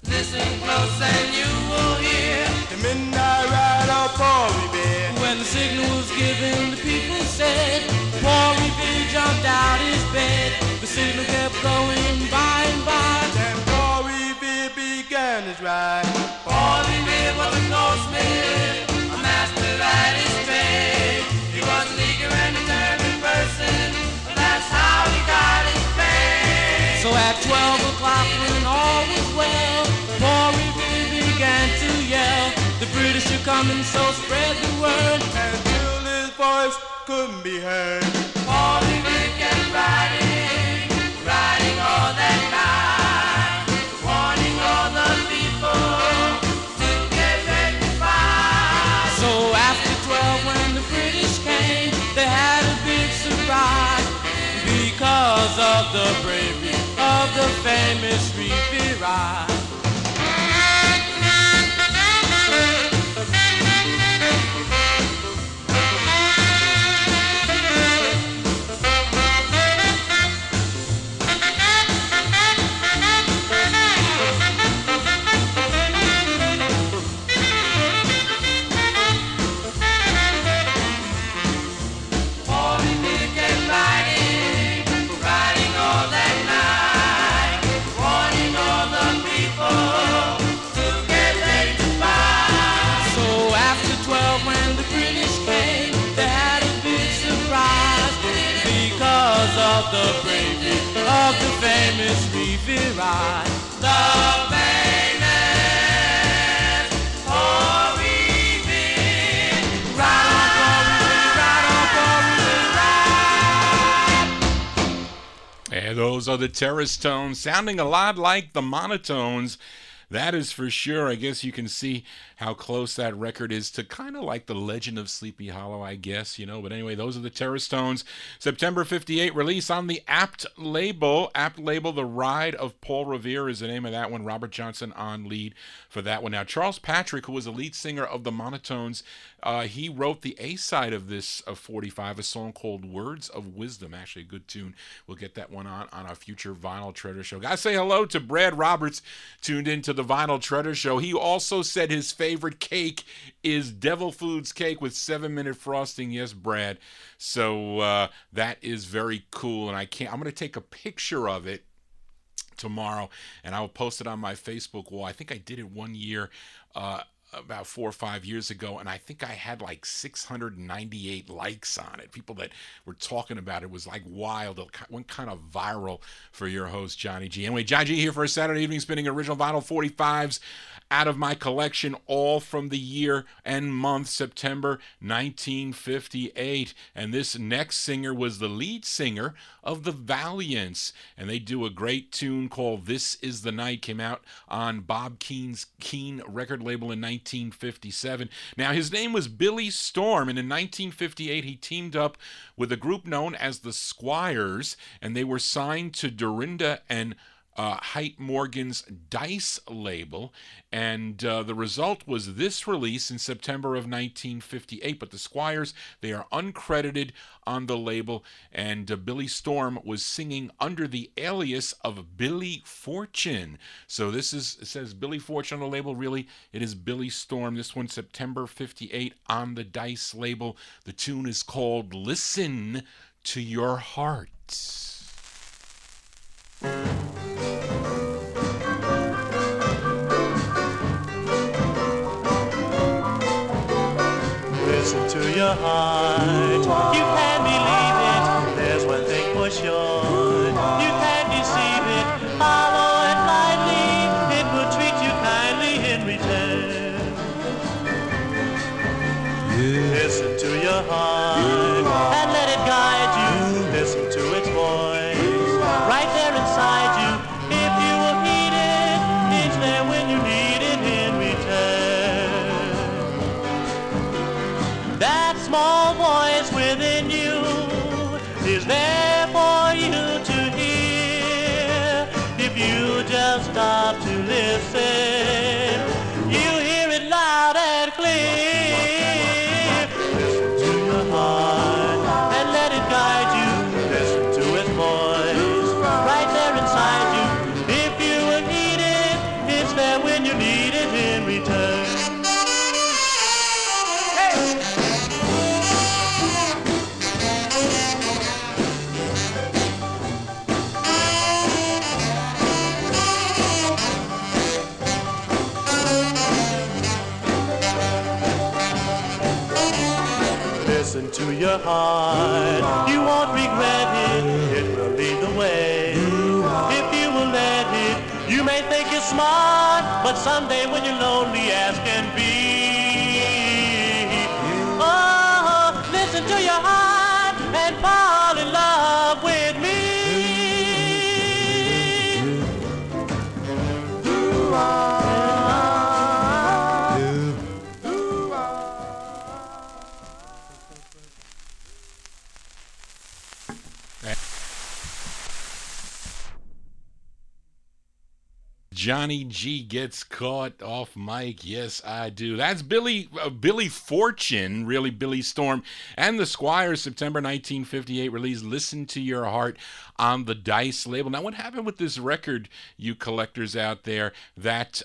Listen close and you will hear The midnight ride of Paul Revere. when the signal was given. The people said Paul Revere jumped out his bed. The signal kept going by and by. Then Paul Revere began his ride. Paul Revere was a goldsmith, a master at his trade. He was an eager and determined person. That's how he got his pay. So at 12 o'clock when all was well, Paul Revere began to yell, the British are coming, so spread the word. Until his voice couldn't be heard. Paul Revere kept riding, riding all that night, warning all the people to get ready to fight. So after 12 when the British came, they had a big surprise because of the bravery of the famous Revere ride. Paul Revere kept riding, riding all that night, warning all the people to get ready to fight. So after 12 when the British came, they had a big surprise because of the bravery of the famous Revere ride. The famous Paul Revere ride on Paul Revere ride. And those are the Terrace Tones, sounding a lot like the Monotones. That is for sure. I guess you can see how close that record is to kind of like the Legend of Sleepy Hollow, I guess, you know. But anyway, those are the Terrace Tones. September 58 release on the Apt label. Apt label, The Ride of Paul Revere is the name of that one. Robert Johnson on lead for that one. Now, Charles Patrick, who was the lead singer of the Monotones, he wrote the A-side of this 45, a song called Words of Wisdom. Actually, a good tune. We'll get that one on our future Vinyl Treasure Show. Gotta say hello to Brad Roberts, tuned into the Vinyl Treasure Show. He also said his favorite cake is Devil Foods cake with 7-minute frosting. Yes, Brad. So that is very cool, and I'm going to take a picture of it tomorrow, and I will post it on my Facebook wall. I think I did it one year, about 4 or 5 years ago, and I think I had like 698 likes on it. People that were talking about it. Was like wild. It went kind of viral for your host, Johnny G. Anyway, Johnny G here for a Saturday evening spinning original vinyl 45s out of my collection, all from the year and month September 1958. And this next singer was the lead singer of the Valiants, and they do a great tune called This Is the Night. Came out on Bob Keane's Keane record label in 1957. Now, his name was Billy Storm, and in 1958 he teamed up with a group known as the Squires, and they were signed to Dorinda and Height Morgan's Dice label, and the result was this release in September of 1958. But the Squires, they are uncredited on the label, and Billy Storm was singing under the alias of Billy Fortune. So this is, it says Billy Fortune on the label. Really, it is Billy Storm. This one, September 58 on the Dice label. The tune is called Listen to Your Heart. Listen to your heart. You can believe it. There's one thing for sure. You Listen to your heart and let it guide you. Listen to its voice right there inside you. If you will heed it, it's there when you need it in return. That small voice within you is there for you to hear. If you just stop to listen, you hear it loud and clear. Listen to your heart and let it guide you. Listen to its voice right there inside you. If you will heed it, it's there when you need it in return. Listen to your heart, you won't regret it, it will lead the way. If you will let it, you may think you're smart, but someday when you're lonely as can be. Oh, listen to your heart and fall in love with me. Johnny G gets caught off mic. Yes, I do. That's Billy Fortune, really Billy Storm, and the Squires, September 1958 release, Listen to Your Heart, on the Dice label. Now, what happened with this record, you collectors out there, that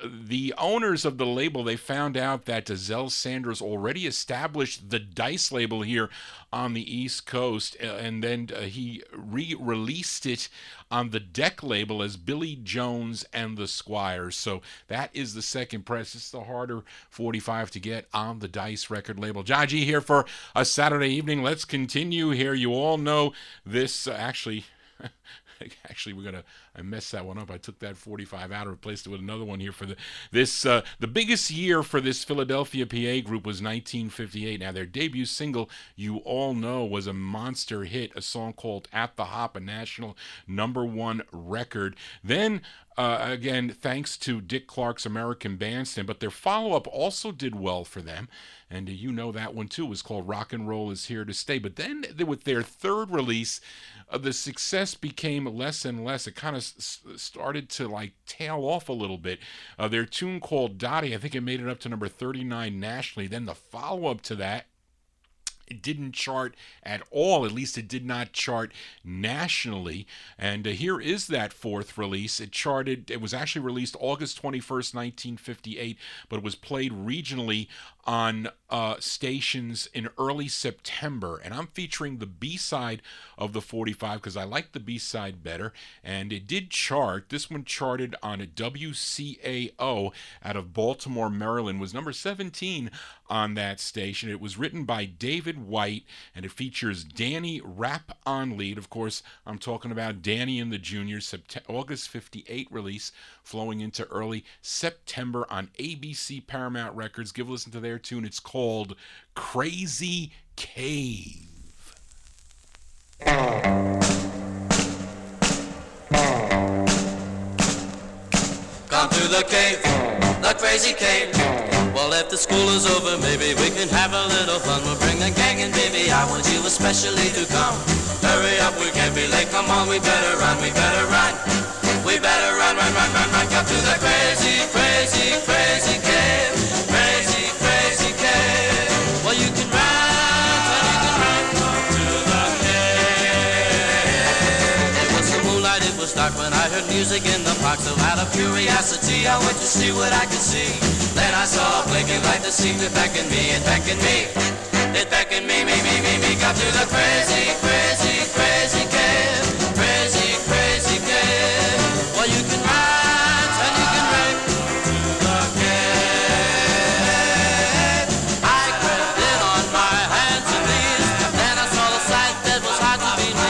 the owners of the label, they found out that Zell Sanders already established the Dice label here on the East Coast, and then he re-released it on the Deck label as Billy Jones and the Squires. So that is the second press. It's the harder 45 to get on the Dice record label. Johnny G here for a Saturday evening. Let's continue here. You all know this, actually, I messed that one up. I took that 45 out and replaced it with another one here for the biggest year for this Philadelphia PA group was 1958. Now, their debut single, you all know, was a monster hit, a song called At the Hop, a national #1 record. Then, again, thanks to Dick Clark's American Bandstand, but their follow-up also did well for them. And you know that one too. It was called Rock and Roll Is Here to Stay. But then with their third release, the success became less and less. It kind of started to like tail off a little bit. Their tune called Dottie, I think it made it up to number 39 nationally. Then the follow-up to that, it didn't chart at all. At least it did not chart nationally. And here is that fourth release. It charted, it was actually released August 21st, 1958, but it was played regionally on stations in early September. And I'm featuring the B-side of the 45 because I like the B-side better. And it did chart. This one charted on a WCAO out of Baltimore, Maryland. Was number 17 on that station. It was written by David White, and it features Danny Rapp on lead. Of course, I'm talking about Danny and the Juniors, August 58 release, flowing into early September on ABC Paramount Records. Give a listen to their tune. It's called Crazy Cave. Come to the cave, the crazy cave. Well, if the school is over, maybe we can have a little fun. We'll bring the gang and baby, I want you especially to come. Hurry up, we can't be late. Come on, we better run, we better run. We better run, run, run, run, run. Come to the crazy, crazy, crazy cave. Crazy, crazy cave. Well, you can run, well, you can run. Come to the cave. It was the moonlight, it was dark when I heard music in the park. So out of curiosity, I went to see what I could see. Then I saw a blinking light that seemed to beckon me. It beckoned me. It beckoned me, me. Come to the crazy, crazy, crazy cave. Crazy, crazy cave. Well, you can run, and you can run to the cave. I crept in on my hands and knees. Then I saw the sight that was hard to believe.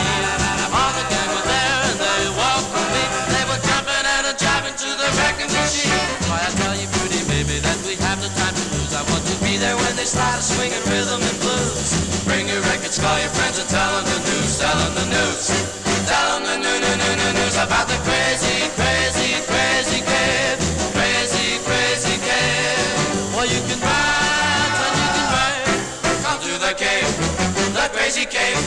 All the gang were there and they walked with me. They were jumping and jiving to the wrecking machine. Why I tell you, pretty baby, that we have no time to lose. I want to be there when they start swinging rhythm and blues. Bring your records, call your friends and tell them the news, tell them the news. Tell them the news about the crazy, crazy, crazy cave. Crazy, crazy cave. Well, you can ride and you can ride. Come to the cave, the crazy cave.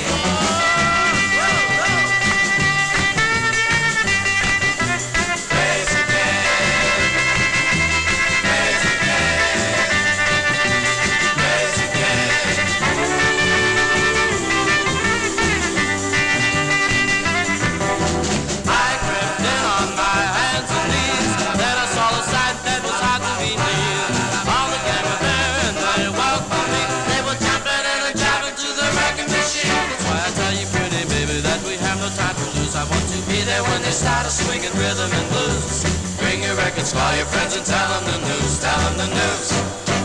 When they start swinging rhythm and blues, bring your records, call your friends and tell them the news, tell them the news,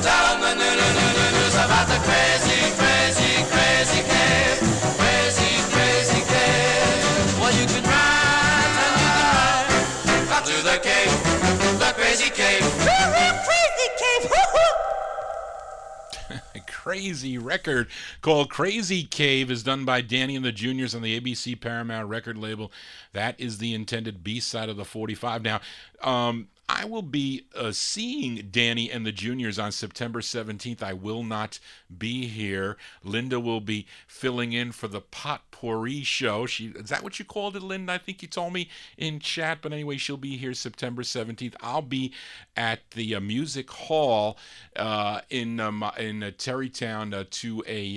tell them the news about the crazy, crazy, crazy cave, crazy, crazy cave. Well, you can ride and you can ride, come to the cave, the crazy cave. Crazy cave. A crazy record called Crazy Cave is done by Danny and the Juniors on the ABC Paramount record label. That is the intended B-side of the 45. Now, I will be seeing Danny and the Juniors on September 17th. I will not be here. Linda will be filling in for the Potpourri show. Is that what you called it, Linda? I think you told me in chat. But anyway, she'll be here September 17th. I'll be at the Music Hall in Terrytown to a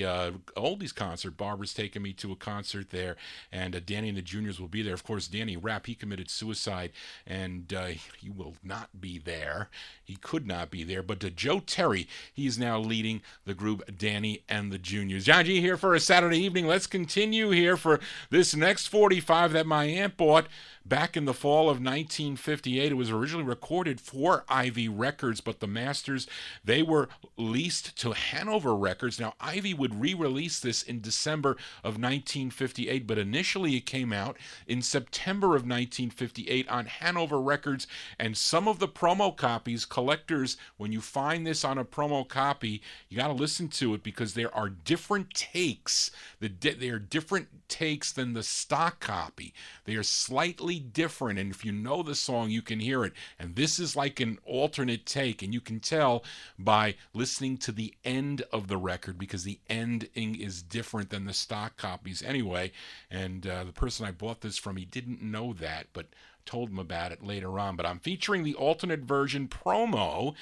oldies concert. Barbara's taking me to a concert there, and Danny and the Juniors will be there. Of course, Danny Rapp, he committed suicide, and he will not be there. He could not be there. But Joe Terry, he's now leading the group Danny and the Juniors. John G here for a Saturday evening. Let's continue here for this next 45 that my aunt bought back in the fall of 1958. It was originally recorded for Ivy Records, but the masters, they were leased to Hanover Records. Now, Ivy would re-release this in December of 1958, but initially it came out in September of 1958 on Hanover Records, and some of the promo copies, collectors, when you find this on a promo copy, you got to listen to it because there are different takes. They are different takes than the stock copy. They are slightly different, and if you know the song, you can hear it. And this is like an alternate take, and you can tell by listening to the end of the record because the ending is different than the stock copies anyway. And the person I bought this from, he didn't know that, but told him about it later on. But I'm featuring the alternate version promo,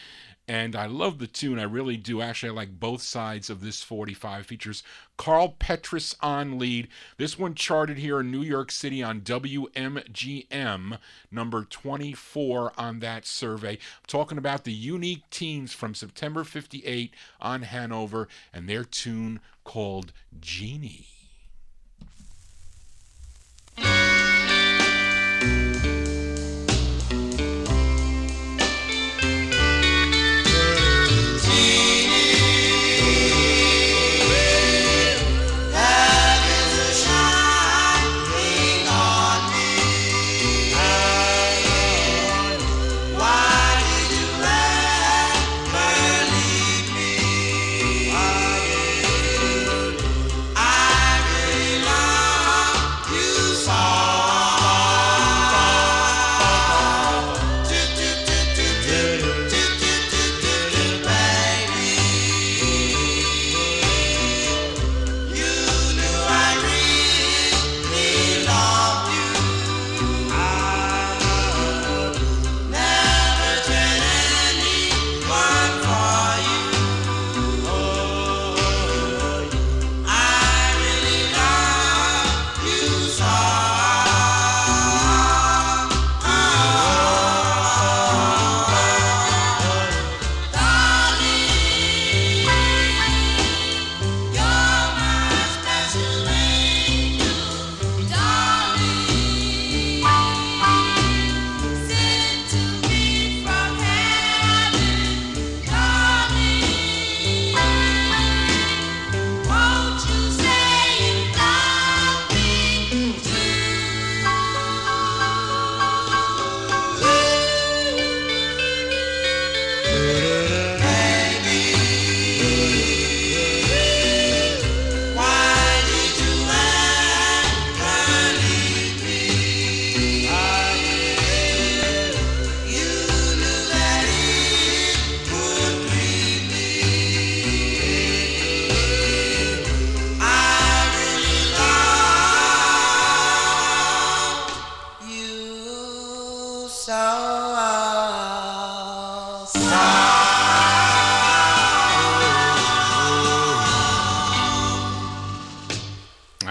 and I love the tune. I really do. Actually, I like both sides of this 45. Features Carl Petrus on lead. This one charted here in New York City on WMGM, number 24 on that survey. I'm talking about the Unique Teens from September 58 on Hanover, and their tune called Genie. I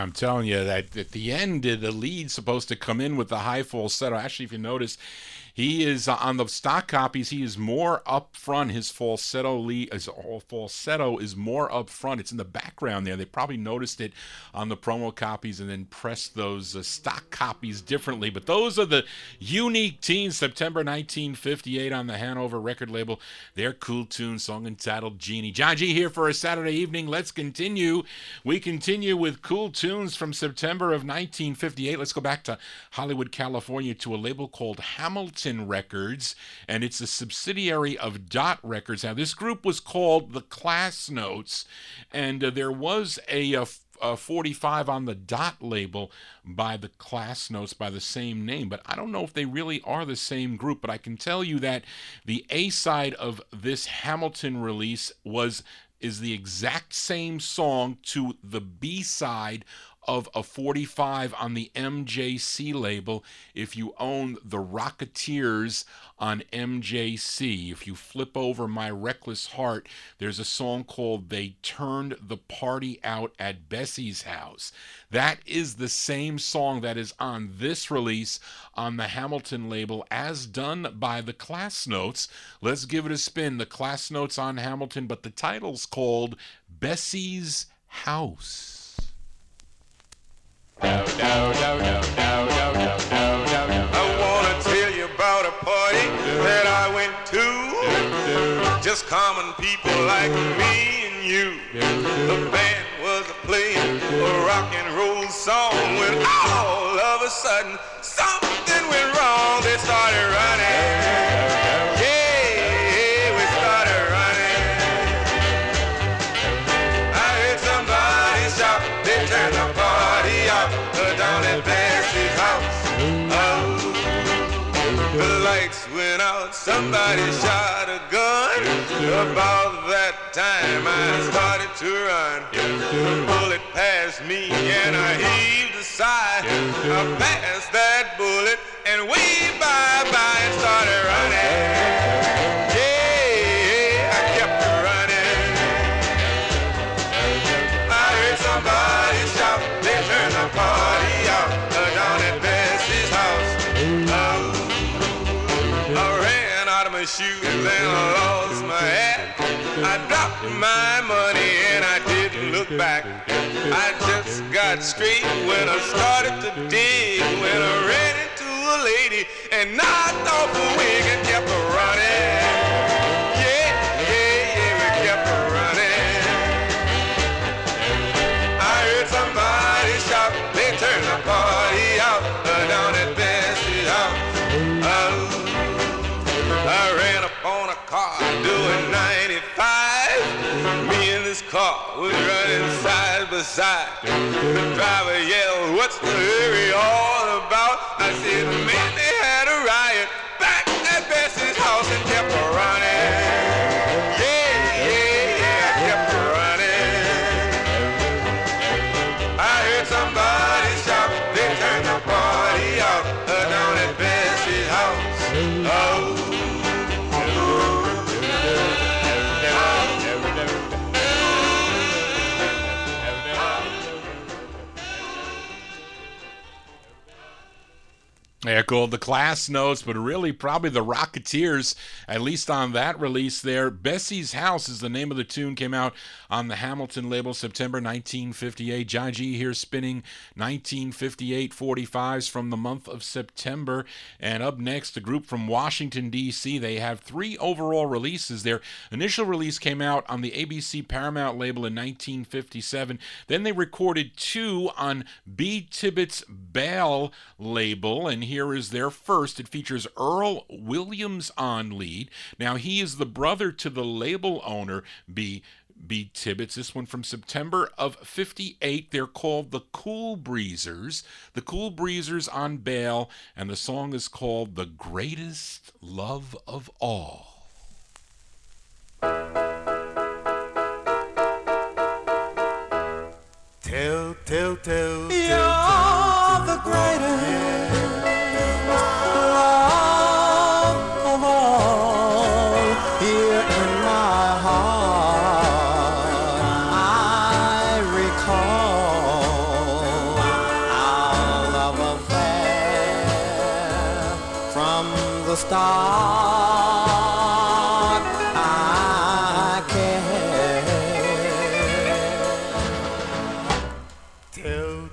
I'm telling you that at the end, the lead's supposed to come in with the high falsetto. Actually, if you notice, he is on the stock copies. He is more up front. His falsetto is more up front. It's in the background there. They probably noticed it on the promo copies and then pressed those stock copies differently. But those are the Unique Teens, September 1958 on the Hanover record label. Their Cool Tunes song entitled Genie. John G here for a Saturday evening. Let's continue. We continue with Cool Tunes from September of 1958. Let's go back to Hollywood, California, to a label called Hamilton Records, and it's a subsidiary of Dot Records. Now, this group was called the Class Notes, and there was a 45 on the Dot label by the Class Notes by the same name, but I don't know if they really are the same group. But I can tell you that the A-side of this Hamilton release is the exact same song to the B-side of a 45 on the MJC label if you own the Rocketeers on MJC. If you flip over My Reckless Heart, there's a song called They Turned the Party Out at Bessie's House. That is the same song that is on this release on the Hamilton label as done by the Class Notes. Let's give it a spin. The Class Notes on Hamilton, but the title's called Bessie's House. I wanna tell you about a party that I went to. Just common people like me and you. The band was playing a rock and roll song when all of a sudden something went wrong. They started running. Yeah, we started running. I heard somebody shout, they turned the party out down at Bessie's house. Oh, the lights went out, somebody shot a gun. About that time I started to run. The bullet passed me and I heaved a sigh. I passed that bullet and waved bye-bye and started running. Yeah, I kept running. I heard somebody shout, they turned the party out down at Bessie's house. I ran out of my shoes and I lost my hat. I dropped my money and I didn't look back. I just got straight when I started to dig. When I ran into a lady and knocked off a wig and kept running. Yeah, we kept running. I heard somebody shout, they turned the party out down at Bessie's house. I ran up on a car doing 95. Me and this car was running side by side. The driver yelled, what's the hurry all about? I said, man, they had a riot back at Bessie's house and kept running. Yeah, I kept running. I heard somebody shout, they turned the party out down at Bessie's house. Oh. They're called the Class Notes, but really probably the Rocketeers, at least on that release there. Bessie's House is the name of the tune, came out on the Hamilton label September 1958. John G here spinning 1958 45s from the month of September. And up next, a group from Washington, D.C. They have 3 overall releases. Their initial release came out on the ABC Paramount label in 1957. Then they recorded 2 on B. Tibbetts' Bell label, and here is their first. It features Earl Williams on lead. Now, he is the brother to the label owner, B. Tibbetts. This one from September of 58. They're called the Cool Breezers. The Cool Breezers on Bale, and the song is called The Greatest Love of All. Tell, you're the greatest love of all. Here in my heart I recall the start I care. Tell.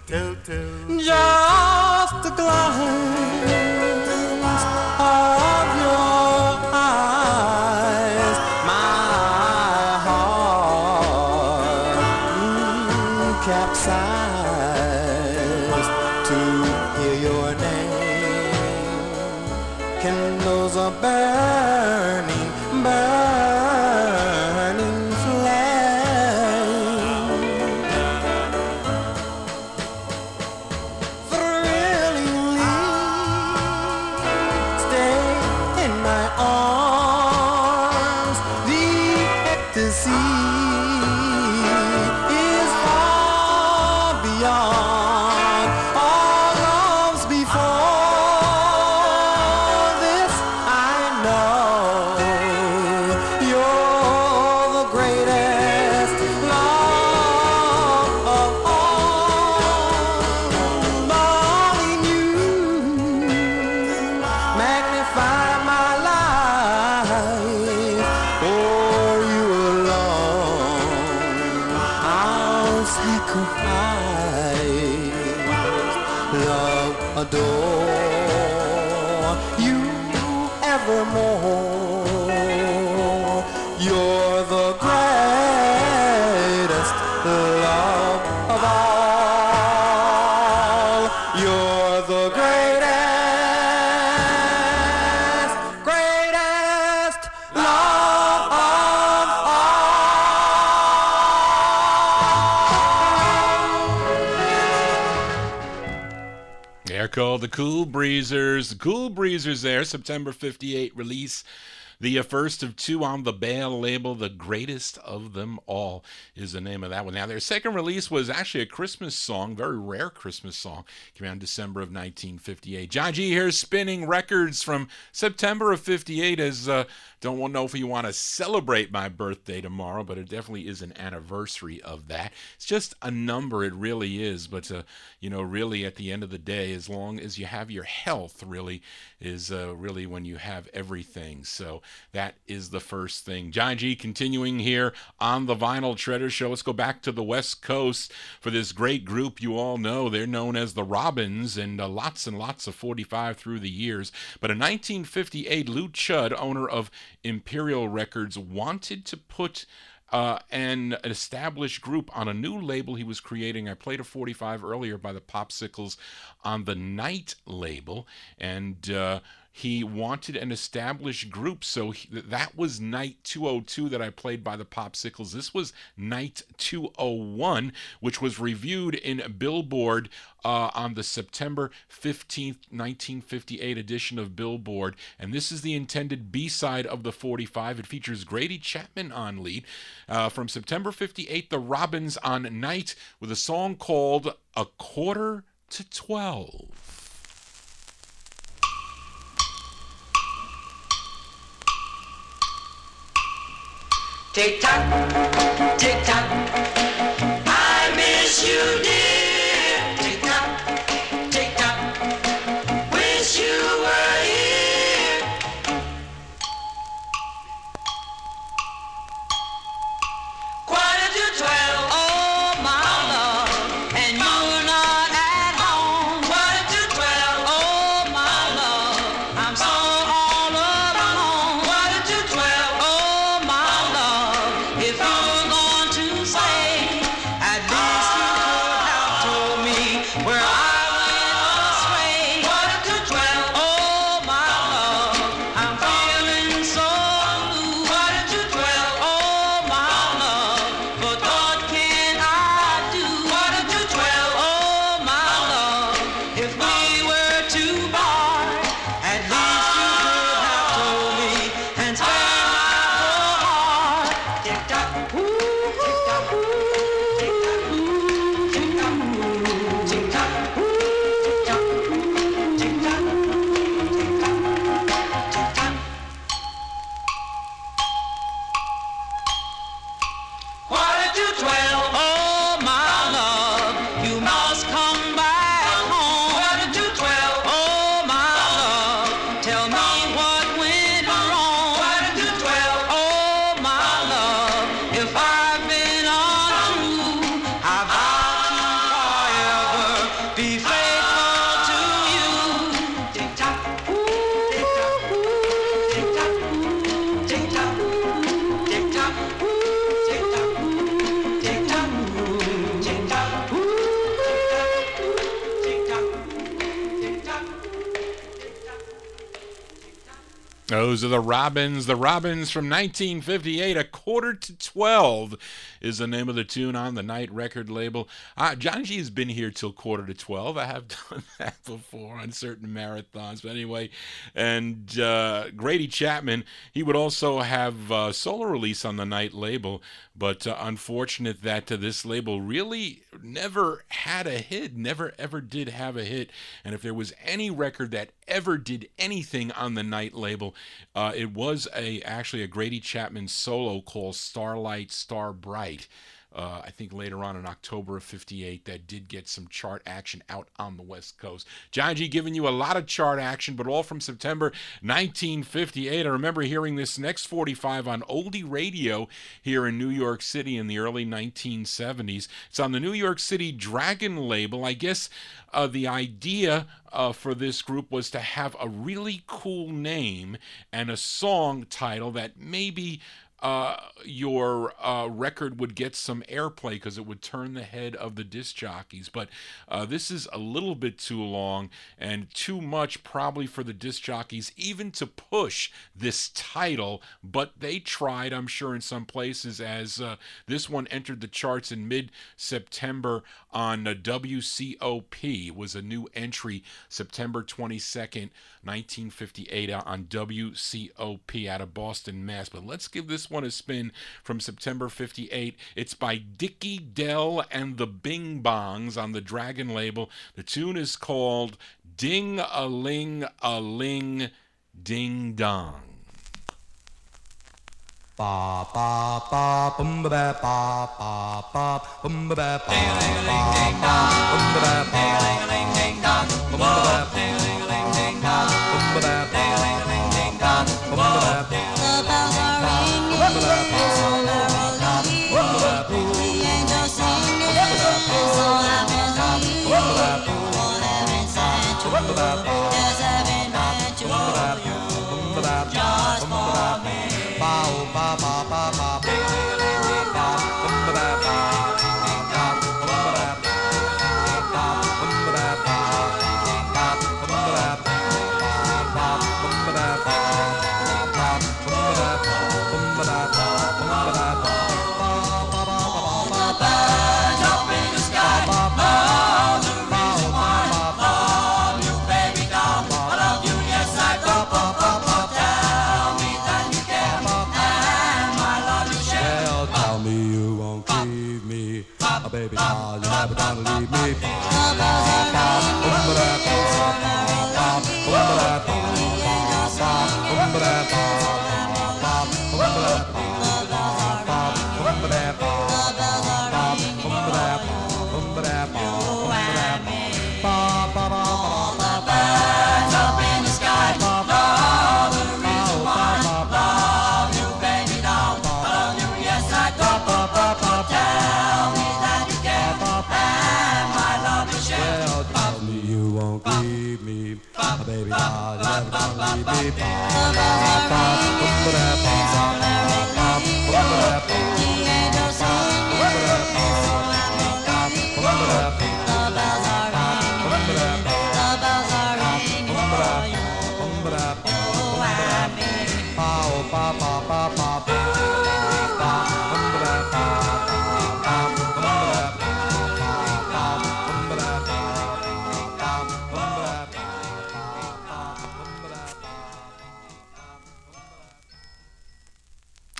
Just a glance of your eyes, my heart capsized to hear your name. Kindles a burning flame. Thrillingly stay in my arms. The ecstasy is far beyond all loves before this. I know you're the greatest love of all. Only you magnify my life. For you alone I'll sacrifice. Love, adore you evermore. You're the greatest love of all. You're the greatest love of all. They're called the Cool Breezers. The Cool Breezers there, September 58 release. The first of two on the Bale label, The Greatest of Them All is the name of that one. Now, their second release was actually a Christmas song, very rare Christmas song. Came out in December of 1958. John G here spinning records from September of 58 as don't know if you want to celebrate my birthday tomorrow, but it definitely is an anniversary of that. It's just a number, it really is. But, really at the end of the day, as long as you have your health, really, is really when you have everything. So that is the first thing. John G continuing here on the Vinyltreasure Show. Let's go back to the West Coast for this great group you all know. They're known as the Robins, and lots of 45 through the years. But in 1958, Lou Chudd, owner of Imperial Records, wanted to put an established group on a new label he was creating. I played a 45 earlier by the Popsicles on the Night label, and he wanted an established group, so that was Night 202 that I played by the Popsicles. This was Night 201, which was reviewed in Billboard on the September 15th, 1958 edition of Billboard. And this is the intended B-side of the 45. It features Grady Chapman on lead. From September 58, the Robins on Night with a song called A Quarter to 12. Tick tock, tick tock, I miss you, dear. Tick tock, wish you were here. Quarter to 12, oh my love, and you're not at home. Quarter to 12, oh my love, I'm so all alone. Quarter to 12, oh my love, if you're going to say Those are the Robins. The Robins from 1958. A Quarter to 12 is the name of the tune on the Night record label. John G has been here till quarter to 12. I have done that before on certain marathons. But anyway, and Grady Chapman, he would also have a solo release on the Night label. But unfortunate that this label really never had a hit, never ever did have a hit. And if there was any record that ever did anything on the Night label, it was actually a Grady Chapman solo called Starlight, Star Bright. I think later on in October of 58, that did get some chart action out on the West Coast. John G giving you a lot of chart action, but all from September 1958. I remember hearing this next 45 on oldie radio here in New York City in the early 1970s. It's on the New York City Dragon label. I guess the idea for this group was to have a really cool name and a song title that maybe your record would get some airplay because it would turn the head of the disc jockeys. But this is a little bit too long and too much probably for the disc jockeys even to push this title. But they tried, I'm sure, in some places, as this one entered the charts in mid-September on WCOP. It was a new entry September 22nd, 1958 on WCOP out of Boston, Mass. But let's give this one a spin from September 58. It's by Dickie Dell and the Bing Bongs on the Dragon label. The tune is called Ding-a-ling-a-ling Ding Dong. Ba ba ba bum ba ba ba ba bum ba ba ba ba bum ba ba ba ding dong bum ba ba ding dong bum ba ba ding dong bum ba ba. The bells are ringing, it's all merry, the angels singing, it's all happy. For heaven's sent to you, there's heaven meant to you, just for me. Ba ba ba ba ba ding ding ding dong bum ba ba ba ding dong bum ba ba bum ba ba ba ding dong bum ba ba bum ba ba bum ba ba. The birds up in the sky love the reason why I love you, baby doll. I love you, yes I do. Tell me that you care. Tell me you won't leave me, baby doll, you're never gonna leave me. The bells are ringing, it's so merry, the angels singing, it's so happy. The bells are ringing, you and me. All the birds up in the sky love the reason why I love you, baby doll. I love you, yes I do. Tell me that you care, and my love is shared. Tell me you won't leave me, baby doll, you're never gonna leave me. The bells are ringing, it's so merry, the angels singing, it's so happy. The bells are ringing, the bells are ringing for you, you and me.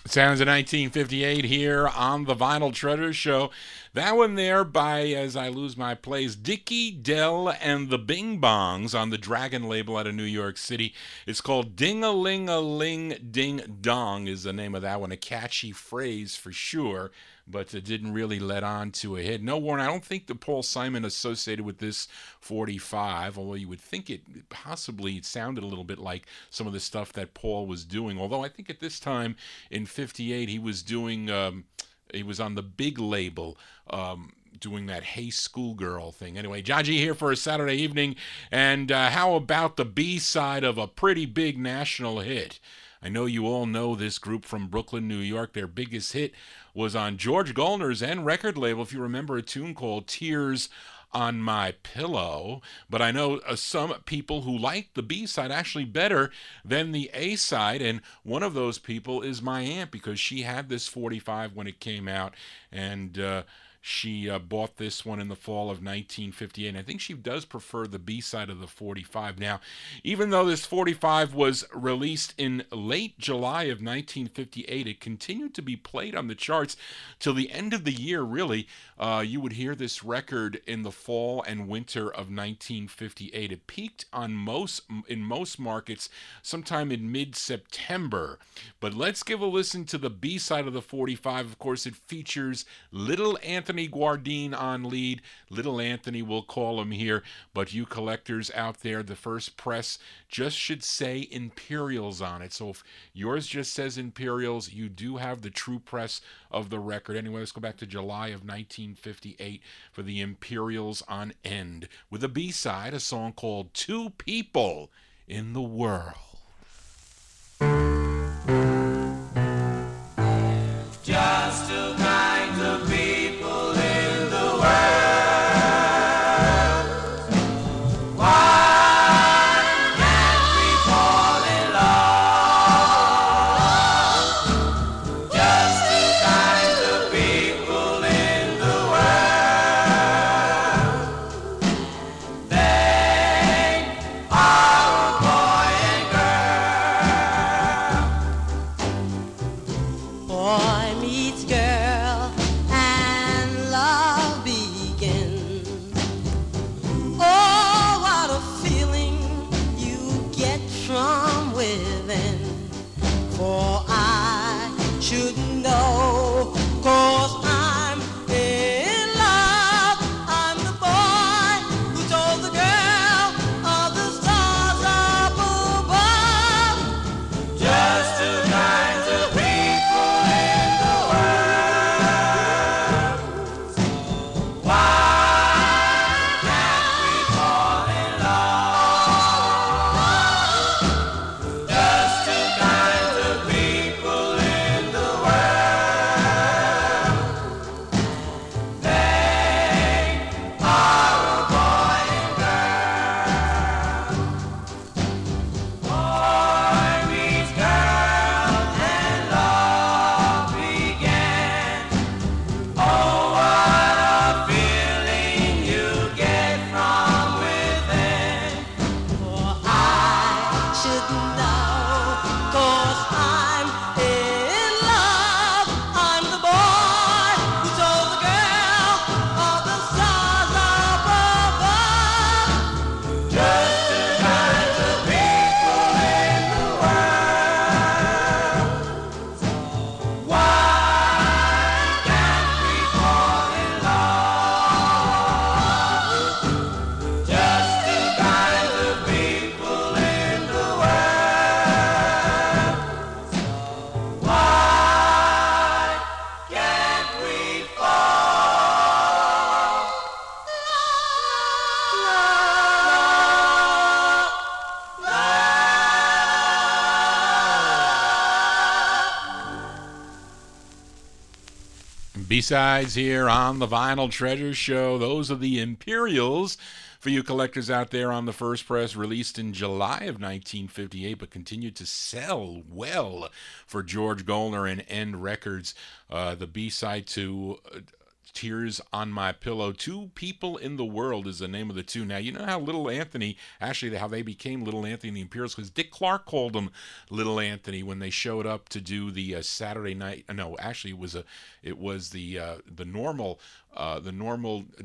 Sounds of 1958 here on the Vinyltreasure Show. That one there by, as I lose my place, Dickie Dell and the Bing Bongs on the Dragon label out of New York City. It's called Ding-a-ling-a-ling Ding Dong is the name of that one. A catchy phrase for sure, but it didn't really let on to a hit. No, Warren, I don't think the Paul Simon associated with this 45, although you would think it possibly it sounded a little bit like some of the stuff that Paul was doing. Although I think at this time in 58 he was doing... he was on the big label doing that Hey Schoolgirl thing. Anyway, John G here for a Saturday evening. And how about the B-side of a pretty big national hit? I know you all know this group from Brooklyn, New York. Their biggest hit was on George Gollner's N record label, if you remember, a tune called Tears on My Pillow, but I know some people who like the B-side actually better than the A-side, and one of those people is my aunt, because she had this 45 when it came out, and she bought this one in the fall of 1958, and I think she does prefer the B-side of the 45. Now, even though this 45 was released in late July of 1958, it continued to be played on the charts till the end of the year, really. You would hear this record in the fall and winter of 1958. It peaked in most markets sometime in mid-September. But let's give a listen to the B-side of the 45. Of course, it features Little Anthony Guardine on lead. Little Anthony, we'll call him here, but you collectors out there, the first press just should say Imperials on it. So if yours just says Imperials, you do have the true press of the record. Anyway, let's go back to July of 1958 for the Imperials on End with a B-side, a song called Two People in the World. Just two kinds of people in the world. Why can't we fall in love? Just two kinds of people in the world. They are a boy and girl. Boy meets girl and love begins. Oh, what a feeling you get from within. For I should know, 'cause I'm in love. I'm the boy who told the girl of the stars up above. Just two kinds of people in the world. Why can't we fall in love? Just two kinds of people in the world. They are a boy and girl. Boy meets girl and love began. Oh, what a feeling you get from within. For I should know, 'cause I'm in love. I'm the boy who told the girl of the stars up above. Just two kinds of people in the world. Why can't we fall in love? Just two kinds of people in the world. Why can't we fall? B-sides here on the Vinyl Treasure Show. Those are the Imperials for you collectors out there on the first press, released in July of 1958, but continued to sell well for George Gollner and End Records. The B-side to Tears on My Pillow. Two People in the World is the name of the two. Now, you know how Little Anthony, actually how they became Little Anthony and the Imperials, because Dick Clark called them Little Anthony when they showed up to do the Saturday night. No, actually it was the normal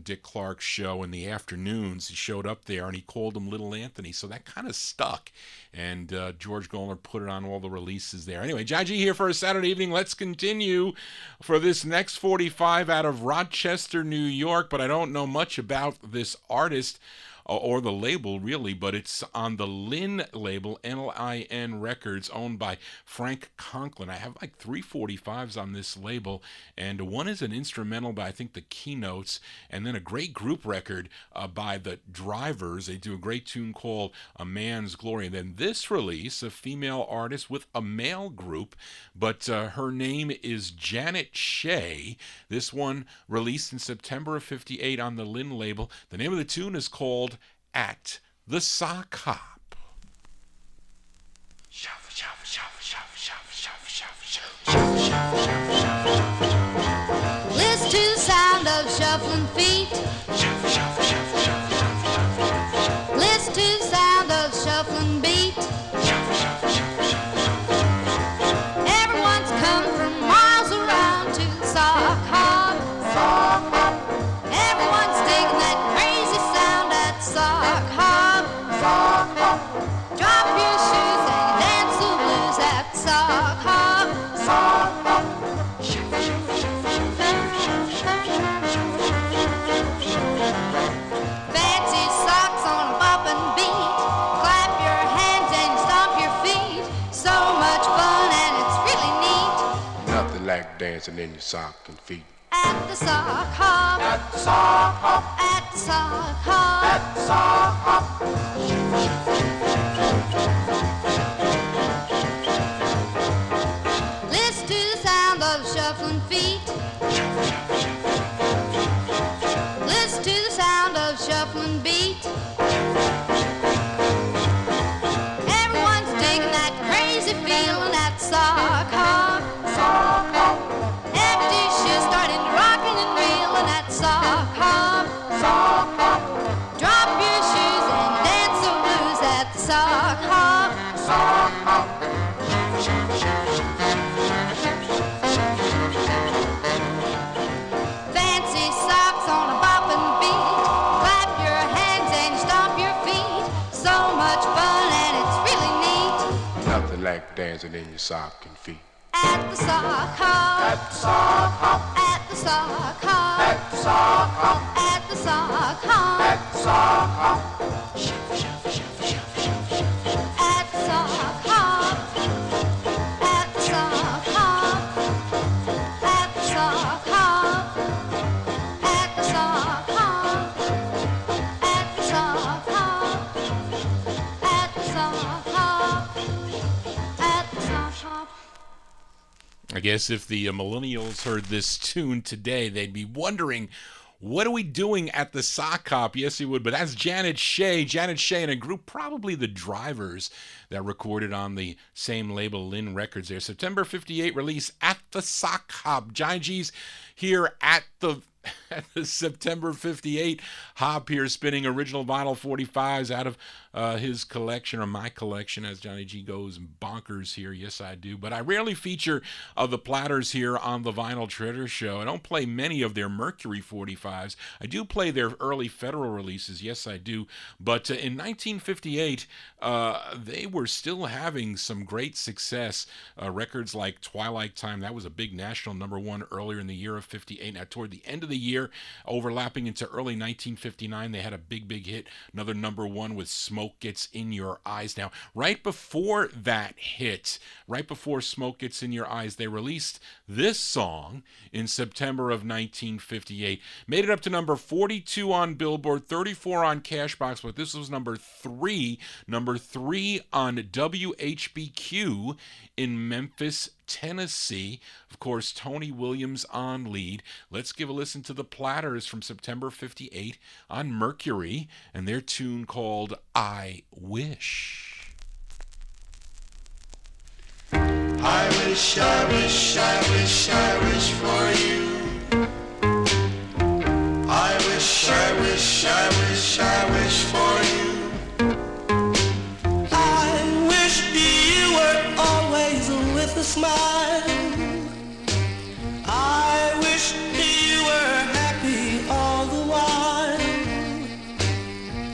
Dick Clark show in the afternoons. He showed up there and he called him Little Anthony, so that kind of stuck. And George Gollner put it on all the releases there. Anyway, Johnny G here for a Saturday evening. Let's continue for this next 45 out of Rochester, New York, but I don't know much about this artist. or the label really, but it's on the Lin label, L-I-N Records, owned by Frank Conklin. I have like 3 45s on this label, and one is an instrumental by I think the Keynotes, and then a great group record by the Drivers. They do a great tune called A Man's Glory. And then this release, a female artist with a male group, but her name is Janet Shea. This one released in September of '58 on the Lin label. The name of the tune is called At the Sock Hop. Listen to the sound of shuffling feet. Listen to the sound of shuffling beat. Everyone's come from miles around to the sock hop. Everyone's digging that crazy sound at the sock hop. Drop your shoes and dance the blues at the sock hop. Fancy socks on a bopping beat. Clap your hands and stomp your feet. So much fun and it's really neat. Nothing like dancing in your stocking feet. At the sock hop. At the sock hop. At the sock hop. At the sock hop. Listen to the sound of shuffling feet. Listen to the sound of shuffling beat. Everyone's digging that crazy feeling at the sock hop. Empty shoes starting to rocking and reeling at the sock hop. Drop your shoes and dance the blues at the sock hop. Fancy socks on a bopping beat. Clap your hands and stomp your feet. So much fun and it's really neat. Nothing like dancing in your stocking feet. At the sock hop. At the sock hop. At the sock hop. At the sock hop. At the sock hop. At the sock hop. At the sock hop. At the sock hop. At the sock hop. At the sock hop. At the sock hop. At the sock hop. At the sock hop. I guess if the millennials heard this tune today, they'd be wondering, what are we doing at the sock hop? Yes, you would, but that's Janet Shea. Janet Shea and a group, probably the Drivers, that recorded on the same label, Lin Records there. September '58 release, At the Sock Hop. JohnnyGs here at the September '58 hop here, spinning original vinyl 45s out of his collection, or my collection, as Johnny G goes bonkers here. Yes, I do. But I rarely feature the Platters here on the Vinyltreasure show. I don't play many of their Mercury 45s. I do play their early Federal releases. Yes, I do. But in 1958, they were still having some great success. Records like Twilight Time, that was a big national #1 earlier in the year of '58. Now, toward the end of the year, overlapping into early 1959, they had a big hit, another #1 with Smoke Gets in Your Eyes. Now, right before that hit, right before Smoke Gets in Your Eyes, they released this song in September of 1958. Made it up to number 42 on Billboard, 34 on Cashbox, but this was number three on WHBQ in Memphis, Tennessee. Of course, Tony Williams on lead. Let's give a listen to the Platters from September '58 on Mercury and their tune called I Wish. I wish, I wish, I wish, I wish for you. I wish, I wish, I wish, I wish for you. I wish you were always with a smile. I wish you were happy all the while.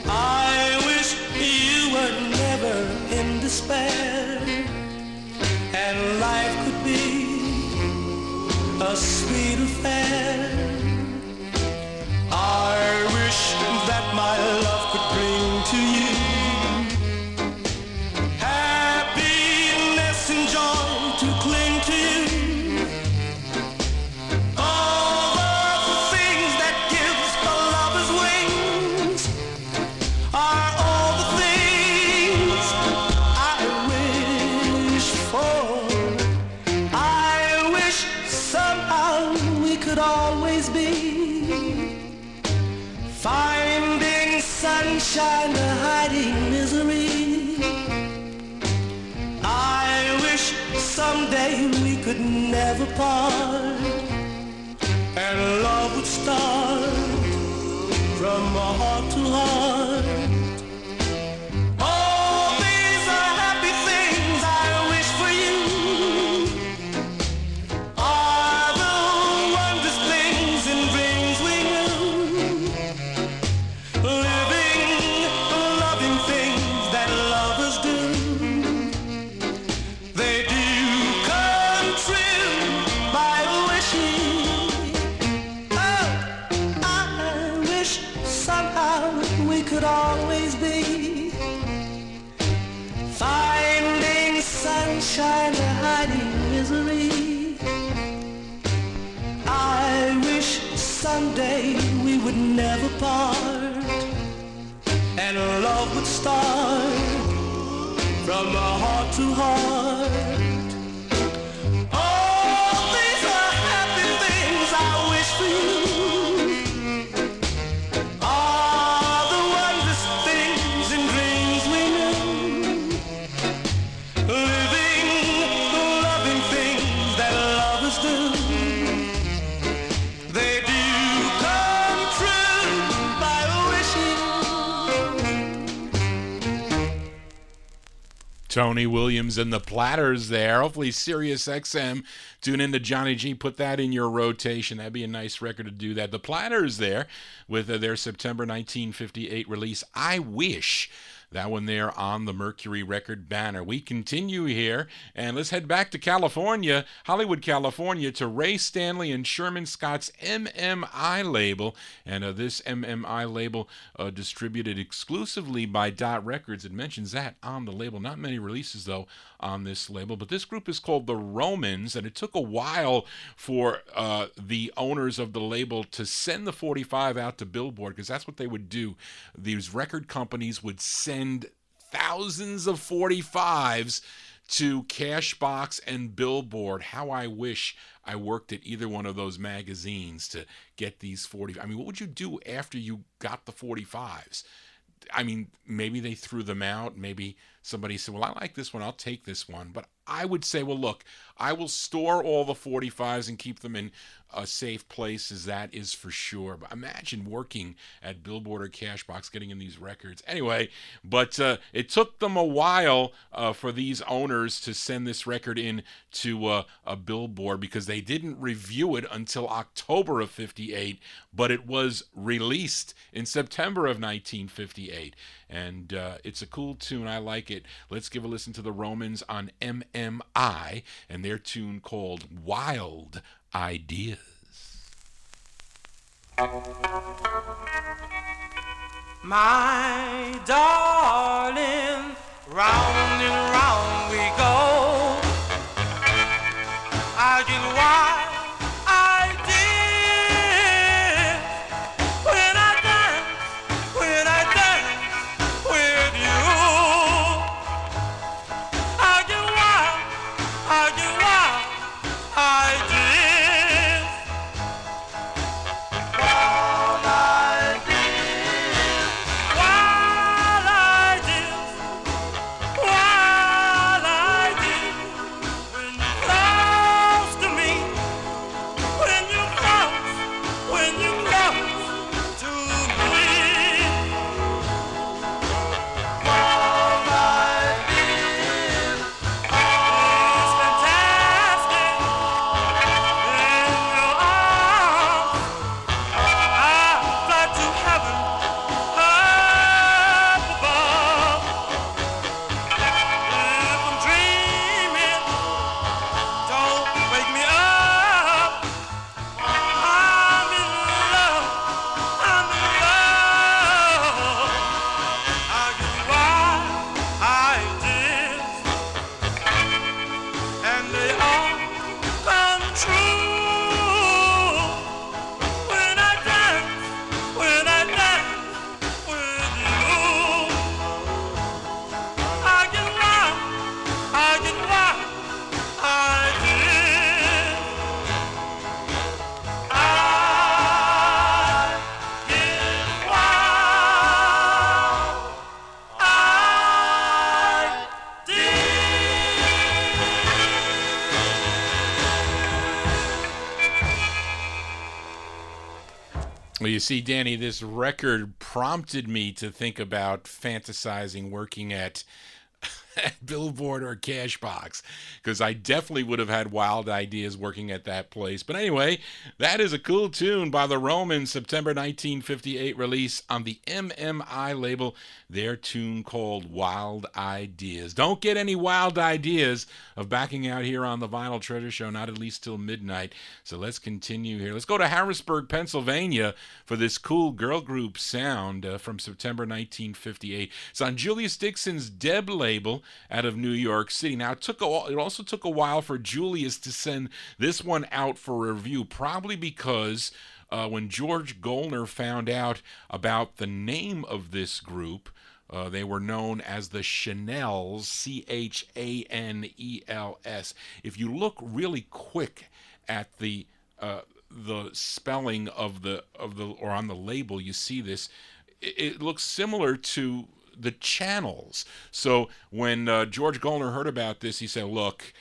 I wish you were never in despair, and life could be a sweet affair. Finding sunshine to hiding misery. I wish someday we could never part, and love would start from heart to heart. All these are happy things I wish for you. Are the wondrous things and dreams we knew. Living, loving things that lovers do. They do come true by wishing. Oh, I wish somehow we could always be finding sunshine or hiding misery. I wish someday we would never part, and love would start from heart to heart. All these are happy things I wish for you. All the wondrous things and dreams we knew. Living, loving things that lovers do. They do come true by wishing. Tony Williams and the Platters there. Hopefully Sirius XM, tune in to Johnny G, put that in your rotation. That'd be a nice record to do that. The Platters there with their September 1958 release, I Wish. That one there on the Mercury record banner. We continue here, and let's head back to California, Hollywood, California, to Ray Stanley and Sherman Scott's MMI label. And this MMI label distributed exclusively by Dot Records. It mentions that on the label. Not many releases, though, on this label. But this group is called the Romans, and it took a while for the owners of the label to send the 45 out to Billboard, because that's what they would do. These record companies would send thousands of 45s to Cashbox and Billboard. How I wish I worked at either one of those magazines to get these 40. I mean, what would you do after you got the 45s? I mean, maybe they threw them out. Maybe somebody said, well, I like this one, I'll take this one. But I would say, well, look, I will store all the 45s and keep them in a safe place, as that is for sure. But imagine working at Billboard or Cashbox, getting in these records. Anyway, but it took them a while for these owners to send this record in to a Billboard, because they didn't review it until October of 58, but it was released in September of 1958. And it's a cool tune. I like it. Let's give a listen to the Romans on MMI and their tune called Wild Ideas. My darling, round and round we go. I get wild ideas when I dance with you. I get wild ideas. Wild ideas. Wild ideas. Wild ideas. When you're close to me, you see, Danny, this record prompted me to think about fantasizing working at Billboard or Cashbox, because I definitely would have had wild ideas working at that place. But anyway, that is a cool tune by the Romans, September 1958 release on the MMI label, their tune called Wild Ideas. Don't get any wild ideas of backing out here on the Vinyl Treasure Show, not at least till midnight. So let's continue here. Let's go to Harrisburg, Pennsylvania for this cool girl group sound from September 1958. It's on Julius Dixon's Deb label out of New York City. Now, it also took a while for Julius to send this one out for review, probably because when George Golner found out about the name of this group, they were known as the Chanels, Chanels. If you look really quick at the spelling of the or on the label, you see this. It looks similar to the Channels. So when George Golner heard about this, he said, look,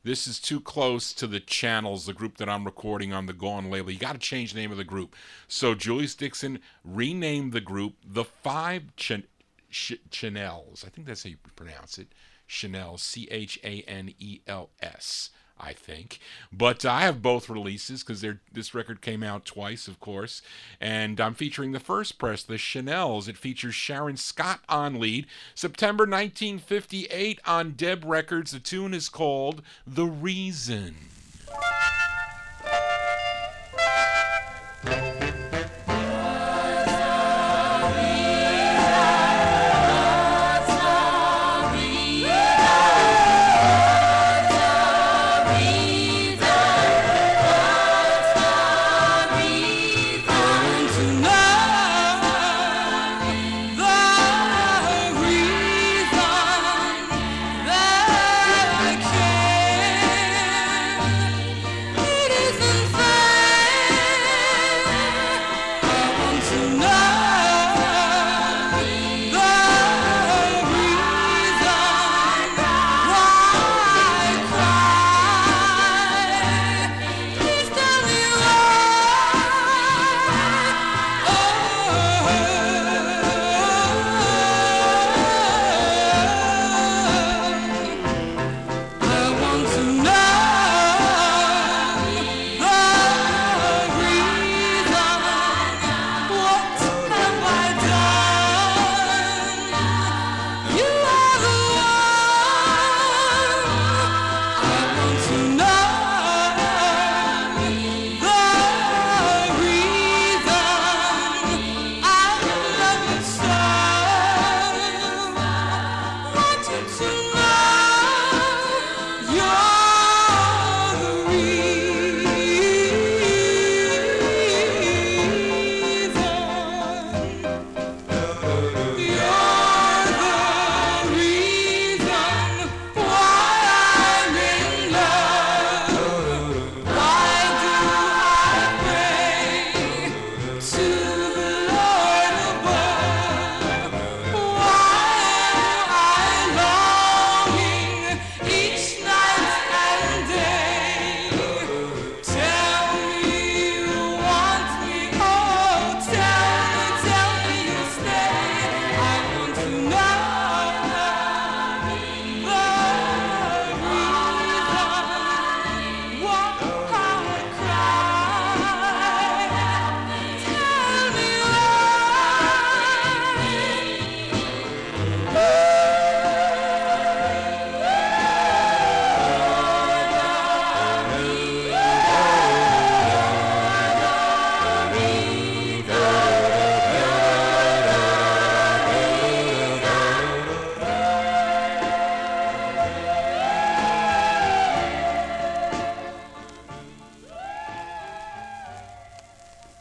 this is too close to the Channels, the group that I'm recording on the Gone label. You got to change the name of the group. So Julius Dixon renamed the group the Five Chanels. I think that's how you pronounce it. Chanels, Chanels, I think. But I have both releases because this record came out twice, of course. And I'm featuring the first press, the Chanels. It features Sharon Scott on lead. September 1958 on Deb Records. The tune is called The Reason.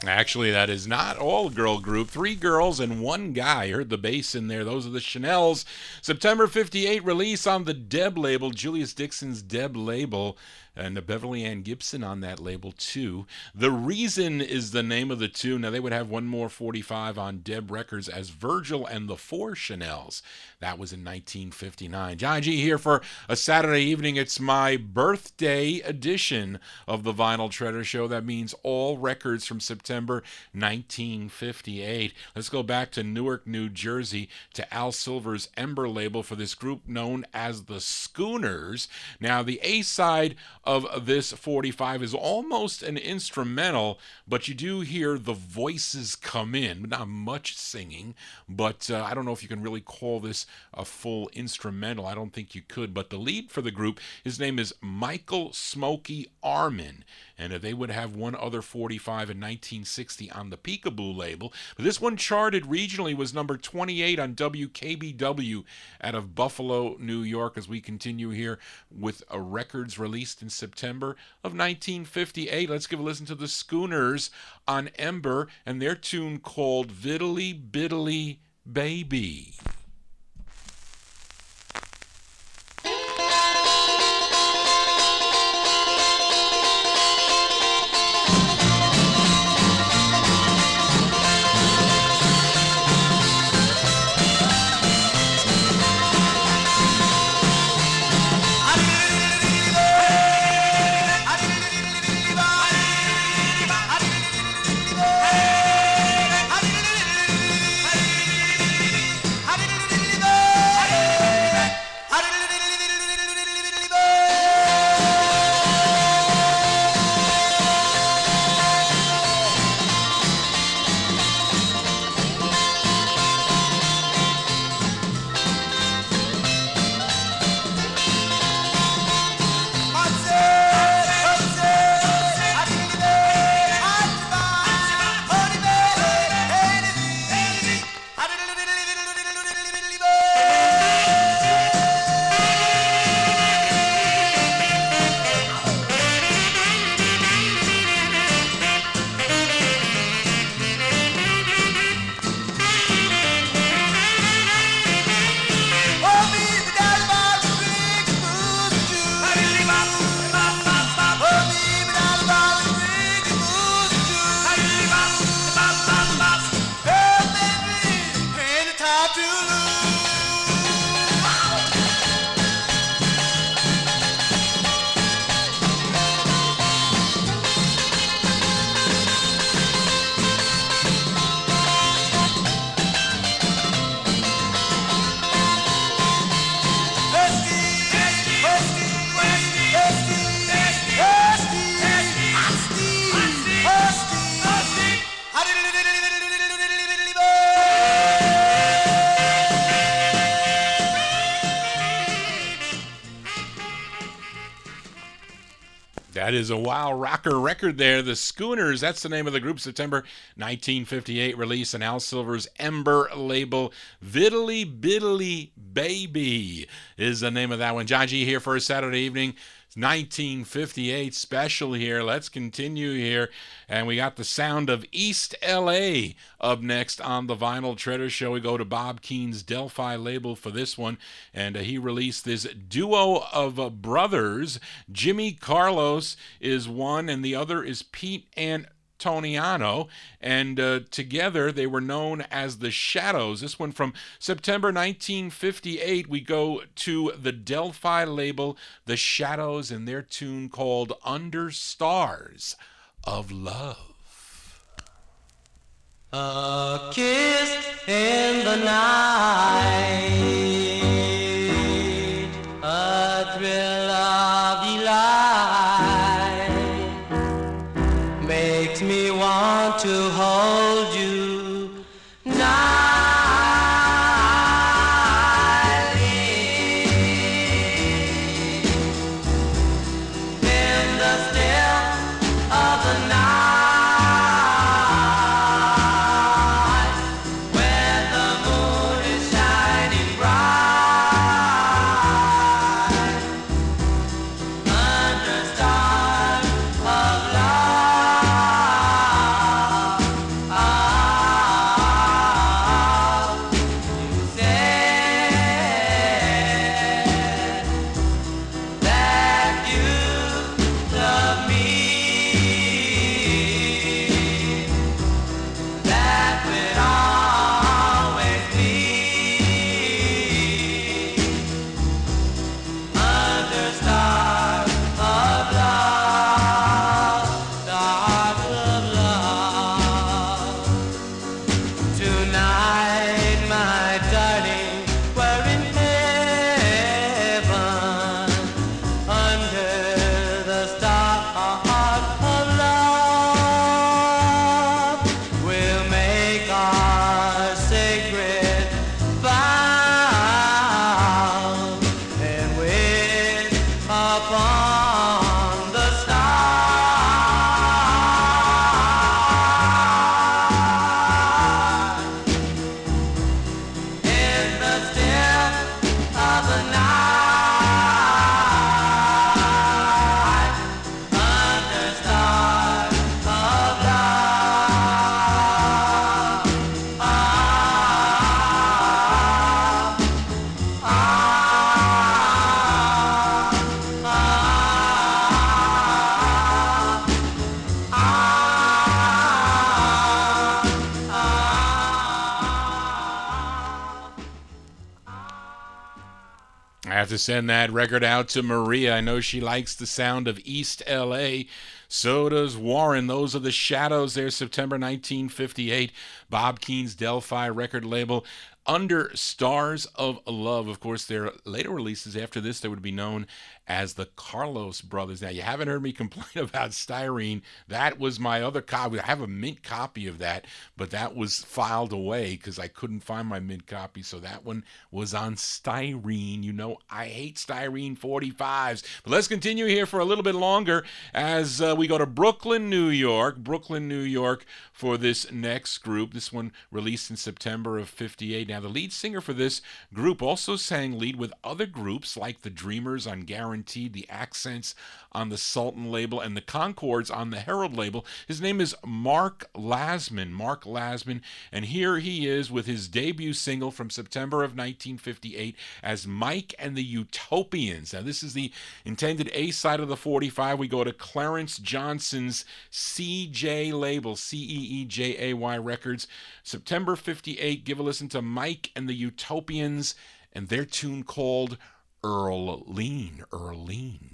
Actually, that is not all girl group. 3 girls and 1 guy. You heard the bass in there. Those are the Chanels. September 58 release on the Deb label, Julius Dixon's Deb label, and the Beverly Ann Gibson on that label too. The Reason is the name of the tune. Now, they would have one more 45 on Deb Records as Virgil and the 4 Chanels. That was in 1959. Johnny G here for a Saturday evening. It's my birthday edition of the Vinyl Treasure Show. That means all records from September September 1958. Let's go back to Newark, New Jersey, to Al Silver's Ember label for this group known as the Schooners. Now, the A-side of this 45 is almost an instrumental, but you do hear the voices come in. Not much singing, but I don't know if you can really call this a full instrumental. I don't think you could, but the lead for the group, his name is Michael Smokey Armin, and they would have one other 45 in 1960 on the Peekaboo label. But this one charted regionally, was number 28 on WKBW out of Buffalo, New York, as we continue here with records released in September of 1958. Let's give a listen to the Schooners on Ember and their tune called Viddly Biddly Baby. That is a wow rocker record there. The Schooners, that's the name of the group. September 1958 release on Al Silver's Ember label. Viddly Biddly Baby is the name of that one. John G here for a Saturday evening. 1958 special here. Let's continue here. And we got the sound of East LA up next on the Vinyl Treasure Show. We go to Bob Keene's Delphi label for this one. And he released this duo of brothers. Jimmy Carlos is one and the other is Pete and Toniano, and together they were known as the Shadows. This one from September 1958. We go to the Delphi label, the Shadows, and their tune called Under Stars of Love. A kiss in the night, a thrill of delight, makes me want to hold you nightly. In the still of the night, when the moon is shining bright, under stars of love, I I have to send that record out to Maria. I know she likes the sound of East L.A. So does Warren. Those are the Shadows there, September 1958. Bob Keene's Delphi record label. Under Stars of Love. Of course, their later releases after this, they would be known as the Carlos Brothers. Now, you haven't heard me complain about Styrene. That was my other copy. I have a mint copy of that, but that was filed away because I couldn't find my mint copy, so that one was on Styrene. You know, I hate Styrene 45s. But let's continue here for a little bit longer as we go to Brooklyn, New York. Brooklyn, New York for this next group. This one released in September of 58. Now, the lead singer for this group also sang lead with other groups like the Dreamers on Guaranteed, the Accents on the Sultan label, and the Concords on the Herald label. His name is Mark Lasman. Mark Lasman, and here he is with his debut single from September of 1958 as Mike and the Utopians. Now, this is the intended A-side of the 45. We go to Clarence Johnson's CJ label, C-E-E-J-A-Y Records. September 58, give a listen to Mike and the Utopians and their tune called Earlene. Earlene.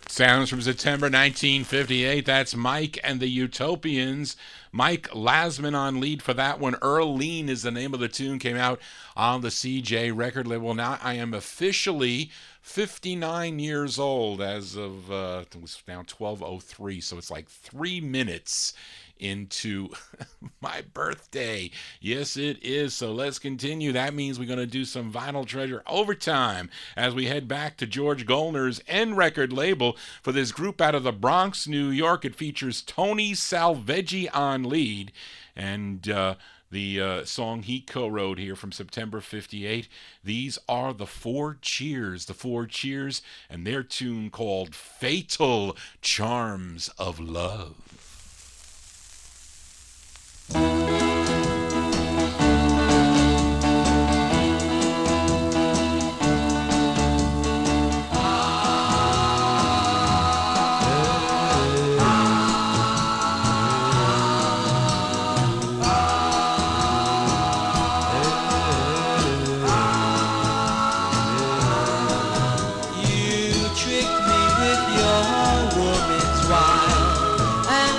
Sounds from September 1958. That's Mike and the Utopians. Mike Lasman on lead for that one. Earlene is the name of the tune. Came out on the CJ record label. Now I am officially 59 years old as of, it was now 12:03, so it's like 3 minutes into my birthday. Yes, it is. So let's continue. That means we're going to do some Vinyl Treasure overtime as we head back to George Gollner's N record label for this group out of the Bronx, New York. It features Tony Salveggi on lead, and the song he co-wrote here from September 58. These are the Four Cheers. The Four Cheers and their tune called Fatal Charms of Love. You tricked me with your woman's wine.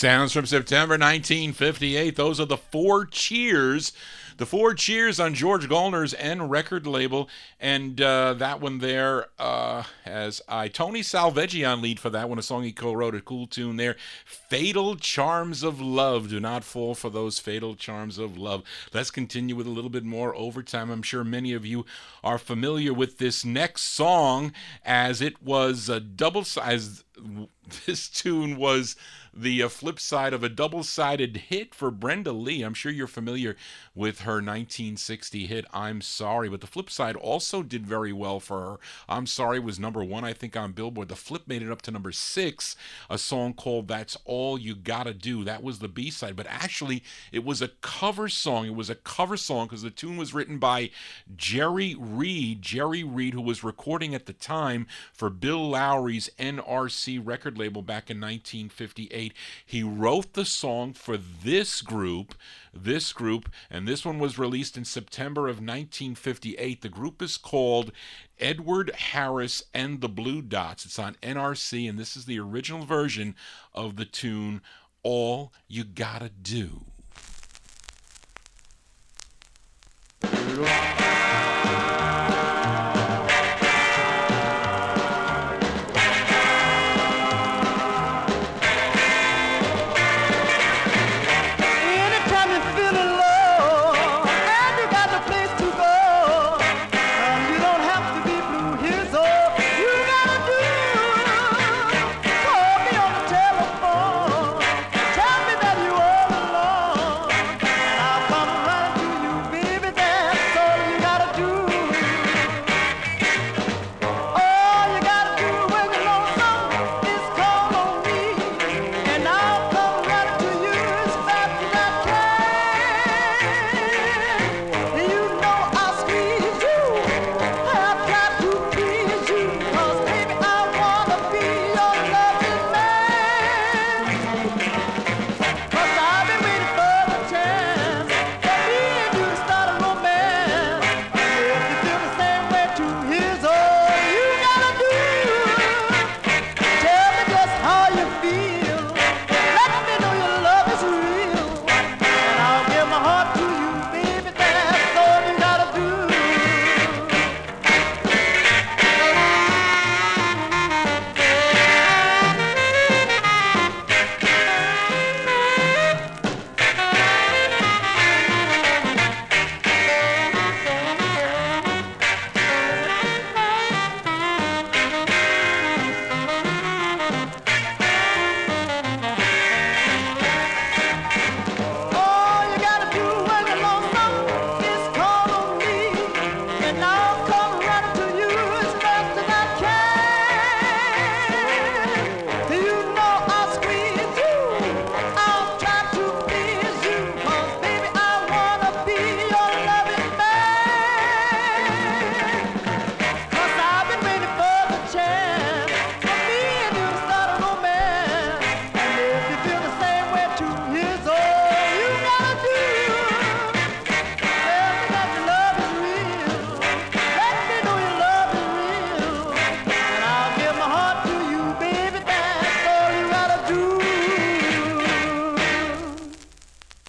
Sounds from September 1958. Those are the Four Cheers. The Four Cheers on George Gallner's N record label. And that one there has Tony Salveggi on lead for that one, a song he co-wrote, a cool tune there. Fatal Charms of Love. Do not fall for those fatal charms of love. Let's continue with a little bit more overtime. I'm sure many of you are familiar with this next song, as it was a double-sized. This tune was the flip side of a double-sided hit for Brenda Lee. I'm sure you're familiar with her 1960 hit, I'm Sorry, but the flip side also did very well for her. I'm Sorry was #1, I think, on Billboard. The flip made it up to #6, a song called That's All You Gotta Do. That was the B-side, but actually it was a cover song. It was a cover song because the tune was written by Jerry Reed, who was recording at the time for Bill Lowry's NRC record label back in 1958. He wrote the song for this group, and this one was released in September of 1958. The group is called Edward Harris and the Blue Dots. It's on NRC, and this is the original version of the tune All You Gotta Do.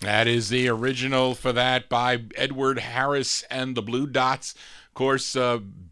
That is the original for that by Edward Harris and the Blue Dots. Of course,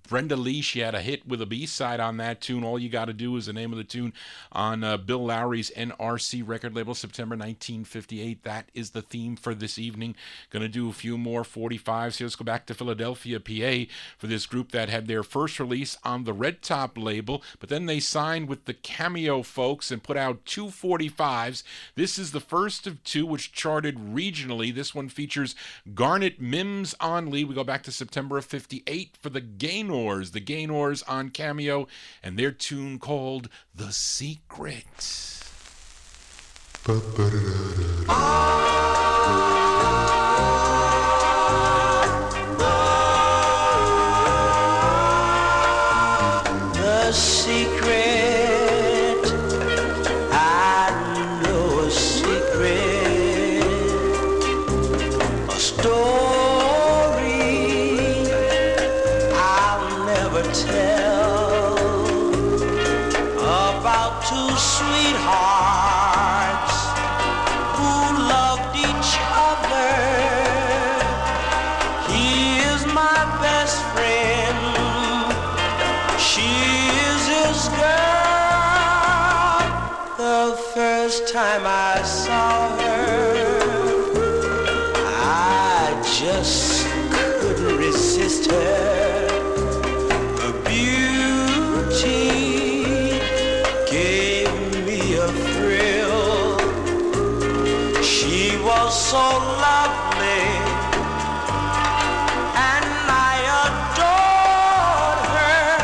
Brenda Lee, she had a hit with a B-side on that tune. All You Gotta Do is the name of the tune on Bill Lowry's NRC record label, September 1958. That is the theme for this evening. Going to do a few more 45s here. Let's go back to Philadelphia, PA, for this group that had their first release on the Red Top label, but then they signed with the Cameo folks and put out 2 45s. This is the first of 2, which charted regionally. This one features Garnet Mims on lead. We go back to September of 58 for the Gaynors on Cameo, and their tune called The Secret. The secret, I know a secret, a story I'll never tell, about 2 sweethearts first time I saw her, I just couldn't resist her. Her beauty gave me a thrill. She was so lovely, and I adored her.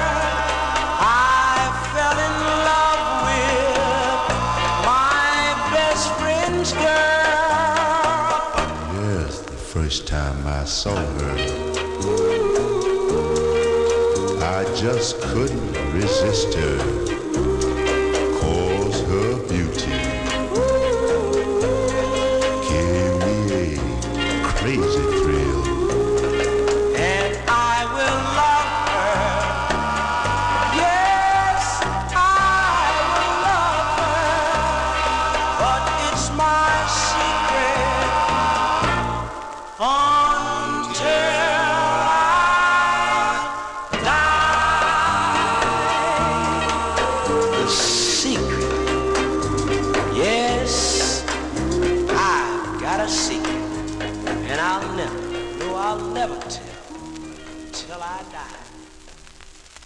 I fell in love with my best friend's girl. Yes, the first time I saw her, I just couldn't resist her, 'cause her beauty gave me a crazy thrill. And I will love her. Yes, I will love her. But it's my secret until I die. The secret. Yes, I've got a secret. And I'll never tell till I die.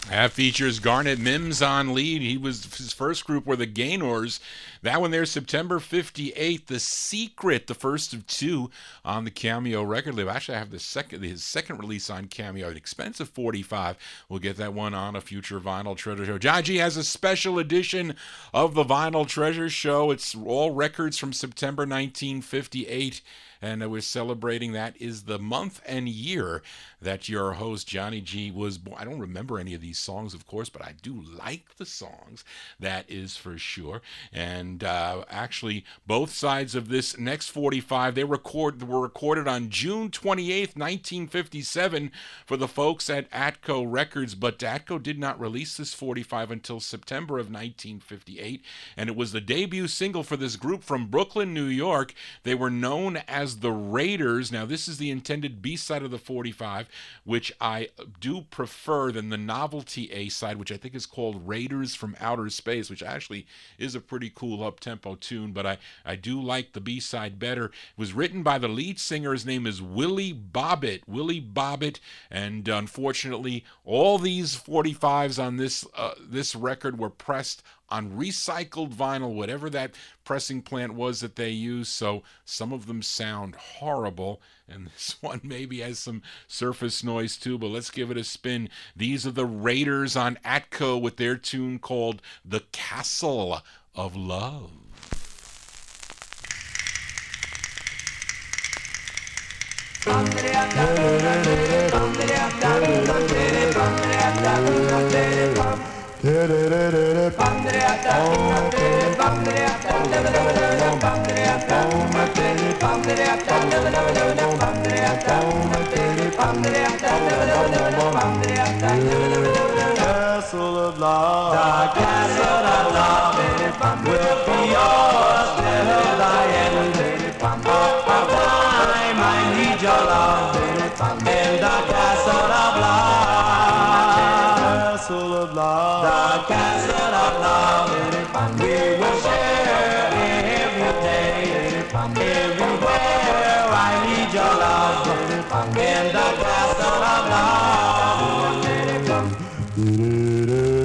That features Garnet Mims on lead. His first group were the Gaynors. That one there, September 58, The Secret, the first of two on the Cameo record label. Actually, I have his second release on Cameo, an expensive 45. We'll get that one on a future Vinyl Treasure show. Johnny G has a special edition of the Vinyl Treasure show. It's all records from September 1958. And we're celebrating that is the month and year that your host, Johnny G, was born. I don't remember any of these songs, of course, but I do like the songs. That is for sure. And actually, both sides of this next 45, were recorded on June 28th, 1957 for the folks at Atco Records. But Atco did not release this 45 until September of 1958. And it was the debut single for this group from Brooklyn, New York. They were known as the Raiders. Now, this is the intended B-side of the 45, which I do prefer than the novelty A-side, which I think is called Raiders from Outer Space, which actually is a pretty cool up-tempo tune, but I do like the B-side better. It was written by the lead singer. His name is Willie Bobbitt. And unfortunately, all these 45s on this record were pressed on recycled vinyl, whatever that pressing plant was that they used, so some of them sound horrible, and this one maybe has some surface noise too, but let's give it a spin. These are the Raiders on Atco with their tune called The Castle of Love. Castle of love, the castle of love will be yours till the end of time. I need your love in the castle of love. Castle of love, the castle of love we will share every day, everywhere. I need your love in the castle of love.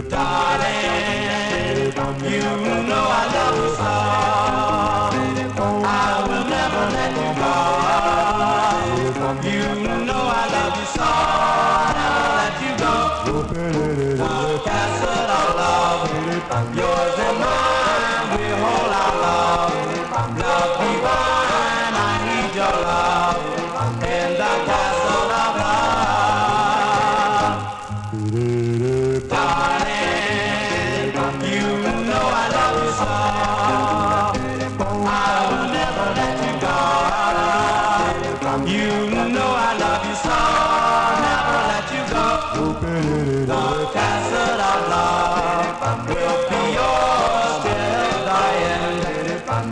Darling, you know I love you so. I will never let you go. You know I love you so. I'll never let you go. The castle of love, yours and mine, we hold our love. Love divine, I need your love in the castle of love. Darling, you know I love you so. I will never let you go. You know I love you so. Never let you go. The castle of love will be yours till the end of time.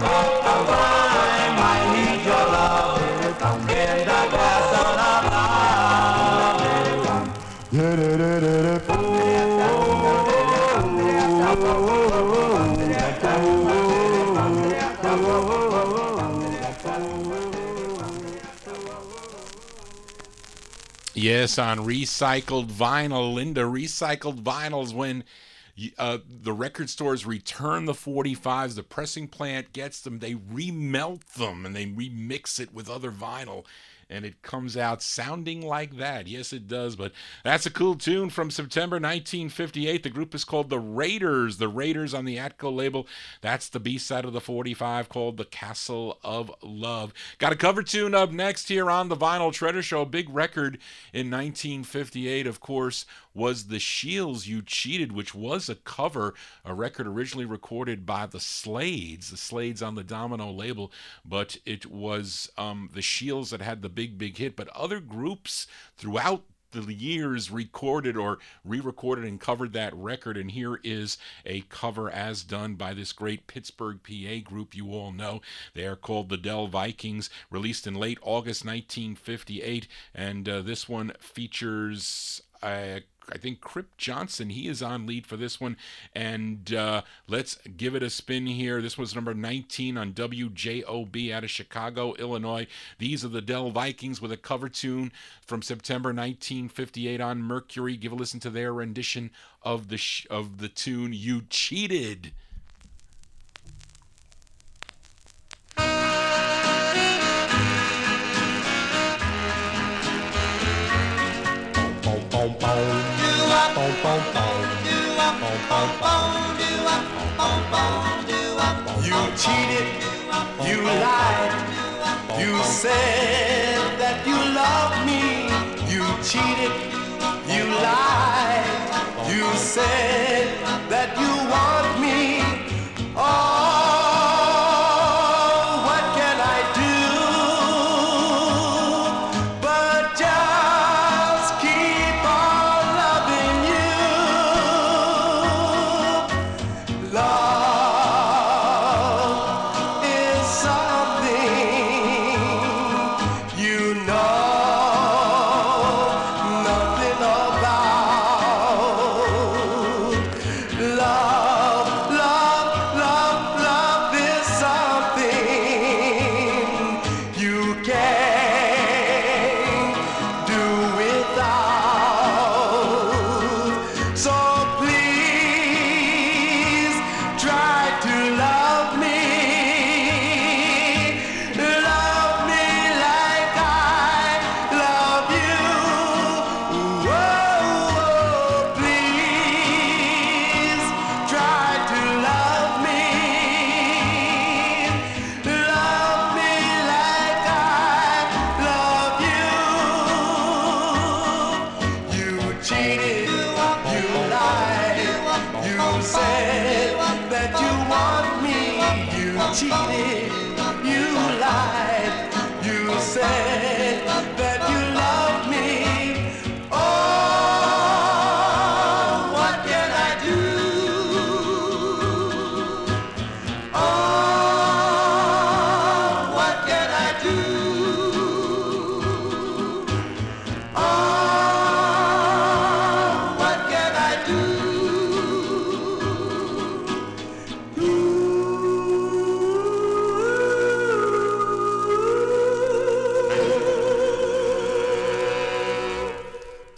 I need your love in the castle of love. Yes, on recycled vinyl. Linda, recycled vinyls, when the record stores return the 45s, the pressing plant gets them, they remelt them, and they remix it with other vinyl, and it comes out sounding like that. Yes, it does, but that's a cool tune from September 1958. The group is called The Raiders. The Raiders on the Atco label. That's the B-side of the 45 called The Castle of Love. Got a cover tune up next here on the Vinyl Treasure Show. A big record in 1958, of course, was The Shields' You Cheated, which was a cover, a record originally recorded by the Slades on the Domino label, but it was the Shields that had the big hit, but other groups throughout the years recorded or re-recorded and covered that record, and here is a cover as done by this great Pittsburgh, PA group you all know. They are called the Dell Vikings, released in late August 1958, and this one features I think Crip Johnson. He is on lead for this one, and let's give it a spin here. This was number 19 on WJOB out of Chicago, Illinois. These are the Dell Vikings with a cover tune from September 1958 on Mercury. Give a listen to their rendition of the tune "You Cheated." You cheated, you lied, you said that you loved me. You cheated, you lied, you said that you want me. Oh, what can I do but just keep on loving you? Love is something you know nothing about. Love, love, love, love is something you can't do without. So please try to love me like I love you. Whoa, please try to love me like I love you. You cheated, you lied, you said that you want me. You cheated, you lied, you said that you love me. Oh, what can I do? Oh, what can I do? Oh, what can I do?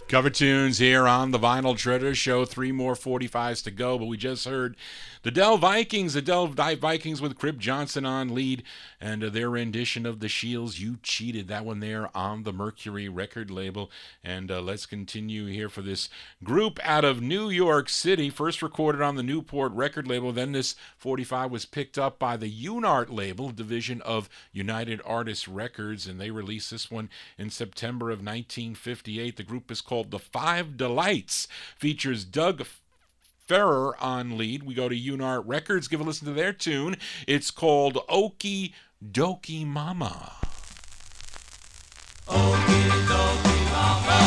Cover tunes here on the Vinyl Treasure Show. 3 more 45s to go, but we just heard the Dell Vikings with Crip Johnson on lead, and their rendition of the Shields' You Cheated. That one there on the Mercury record label. And let's continue here for this group out of New York City. First recorded on the Newport record label. Then this 45 was picked up by the Unart label, division of United Artists Records, and they released this one in September of 1958. The group is called The Five Delights. Features Doug Ferrer on lead. We go to Unart Records. Give a listen to their tune. It's called Okie Dokie Mama. Okie dokie mama,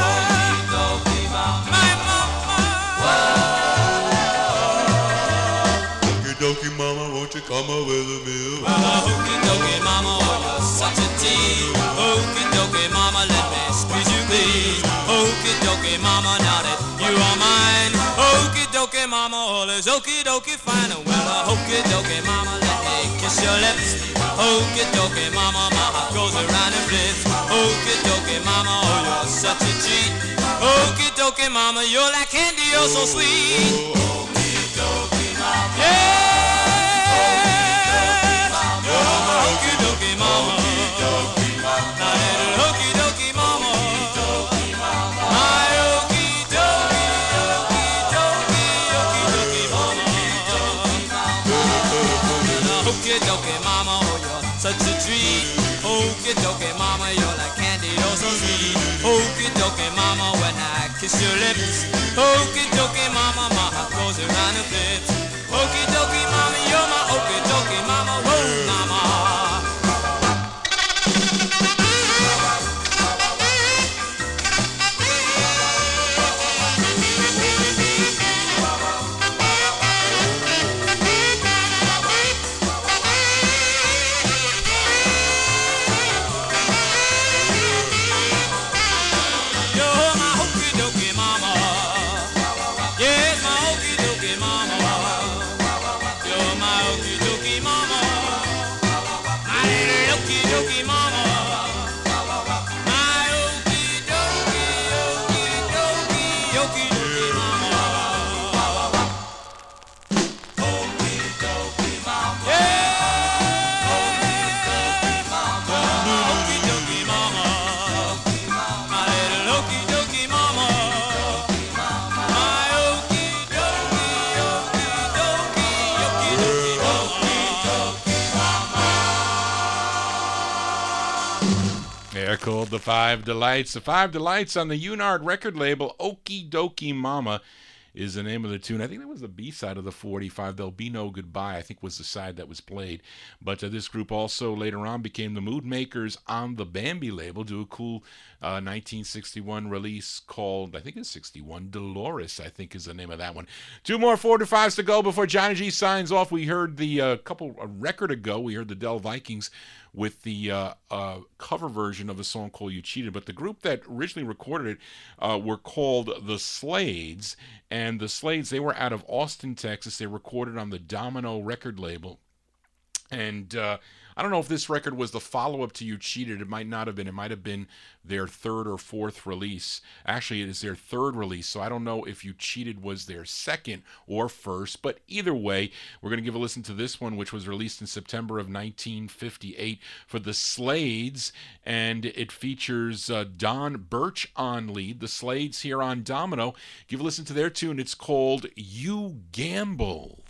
okie dokie mama, Okie dokie mama, won't you come over with me? Okie dokie mama, oh you're such a tease. Okie dokie mama, let me squeeze you please. Okie dokie mama, now that you are mine. Okie dokie mama, all is okie dokie fine. Well, okie dokie mama, let me kiss your lips. Okie dokie, mama, my heart goes around and flips. Okie dokie, mama, oh, you're such a treat. Okie dokie, mama, you're like candy, you're so sweet. Okie dokie, mama. Yeah. You're my okie dokie, mama. My little okie dokie, mama. My okie dokie mama. Okie dokie, mama, oh, you're such a treat. Okie dokie, mama, you're like candy, you're so sweet. Okie dokie, mama, when I kiss your lips. Okie dokie, mama, my heart goes around and flips. Okie dokie, mama, you're my okie dokie, mama, whoa, mama. They're called the Five Delights. The Five Delights on the Unard record label. Okie Dokie Mama is the name of the tune. I think that was the B-side of the 45. There'll Be No Goodbye, I think, was the side that was played. But this group also later on became the Mood Makers on the Bambi label, do a cool 1961 release called, I think it's 61, Dolores, I think is the name of that one. Two more 45s to go before Johnny G signs off. We heard a record ago, we heard the Del Vikings with the cover version of a song called You Cheated. But the group that originally recorded it were called the Slades. And the Slades, they were out of Austin, Texas. They recorded on the Domino record label. And I don't know if this record was the follow-up to You Cheated. It might not have been. It might have been their third or fourth release. Actually, it is their third release, so I don't know if You Cheated was their second or first. But either way, we're going to give a listen to this one, which was released in September of 1958 for the Slades, and it features Don Birch on lead. The Slades here on Domino. Give a listen to their tune. It's called You Gambled.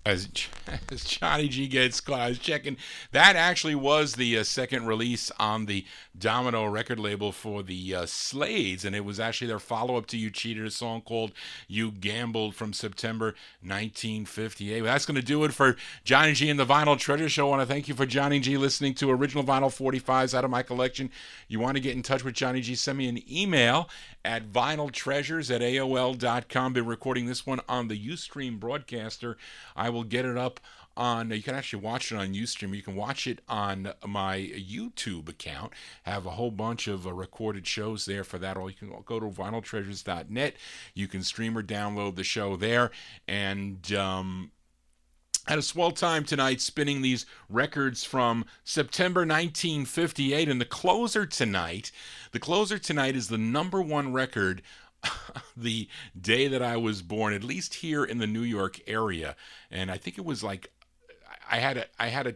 As Johnny G gets caught, I was checking. That actually was the second release on the Domino record label for the Slades, and it was actually their follow-up to You Cheated, a song called You Gambled from September 1958. Well, that's going to do it for Johnny G and the Vinyl Treasure Show. I want to thank you for Johnny G listening to original vinyl 45s out of my collection. You want to get in touch with Johnny G, send me an email at vinyltreasures@aol.com. Been recording this one on the Ustream broadcaster. I will get it up on, you can actually watch it on Ustream. You can watch it on my YouTube account. Have a whole bunch of recorded shows there for that. Or you can go to vinyltreasures.net. You can stream or download the show there. And had a swell time tonight spinning these records from September 1958. And the closer tonight is the number one record the day that I was born, at least here in the New York area. And I think it was like I had a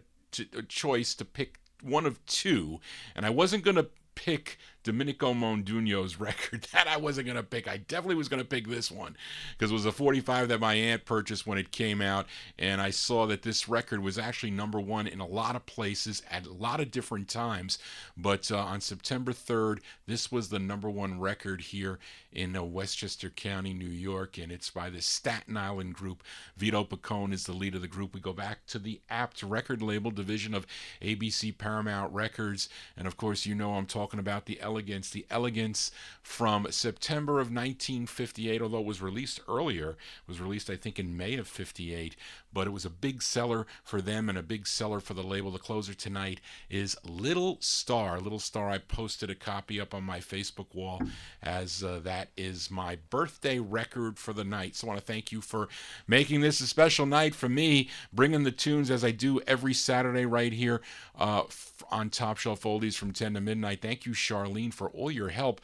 choice to pick one of two, and I wasn't going to pick Domenico Mondugno's record. That I wasn't going to pick. I definitely was going to pick this one because it was a 45 that my aunt purchased when it came out, and I saw that this record was actually number one in a lot of places at a lot of different times. But on September 3rd, this was the number one record here in Westchester County, New York, and it's by the Staten Island group. Vito Picone is the lead of the group. We go back to the APT record label division of ABC Paramount Records, and of course you know I'm talking about the Elegance from September of 1958, although it was released earlier. It was released, I think, in May of 58, but it was a big seller for them and a big seller for the label. The closer tonight is Little Star. Little Star, I posted a copy up on my Facebook wall as that is my birthday record for the night. So I want to thank you for making this a special night for me, bringing the tunes as I do every Saturday right here on Top Shelf Oldies from 10 to midnight. Thank you, Charlene, for all your help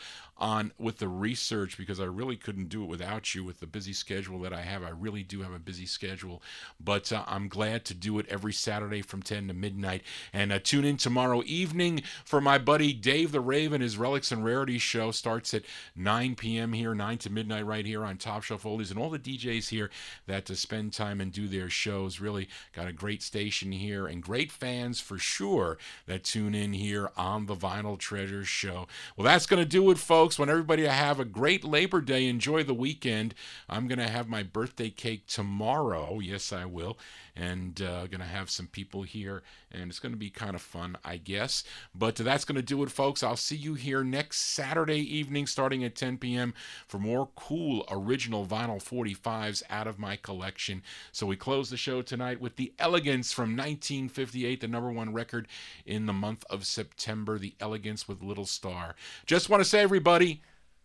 with the research, because I really couldn't do it without you with the busy schedule that I have. I really do have a busy schedule, but I'm glad to do it every Saturday from 10 to midnight. And tune in tomorrow evening for my buddy Dave the Raven. His Relics and Rarities show starts at 9 p.m. here, 9 to midnight right here on Top Shelf Oldies. And all the DJs here that spend time and do their shows, really got a great station here and great fans for sure that tune in here on the Vinyl Treasure Show. Well, that's going to do it, folks. Want everybody to have a great Labor Day. Enjoy the weekend. I'm going to have my birthday cake tomorrow. Yes, I will. And going to have some people here, and it's going to be kind of fun, I guess. But that's going to do it, folks. I'll see you here next Saturday evening starting at 10 p.m. for more cool original vinyl 45s out of my collection. So we close the show tonight with the Elegance from 1958, the number one record in the month of September, the Elegance with Little Star. Just want to say, everybody,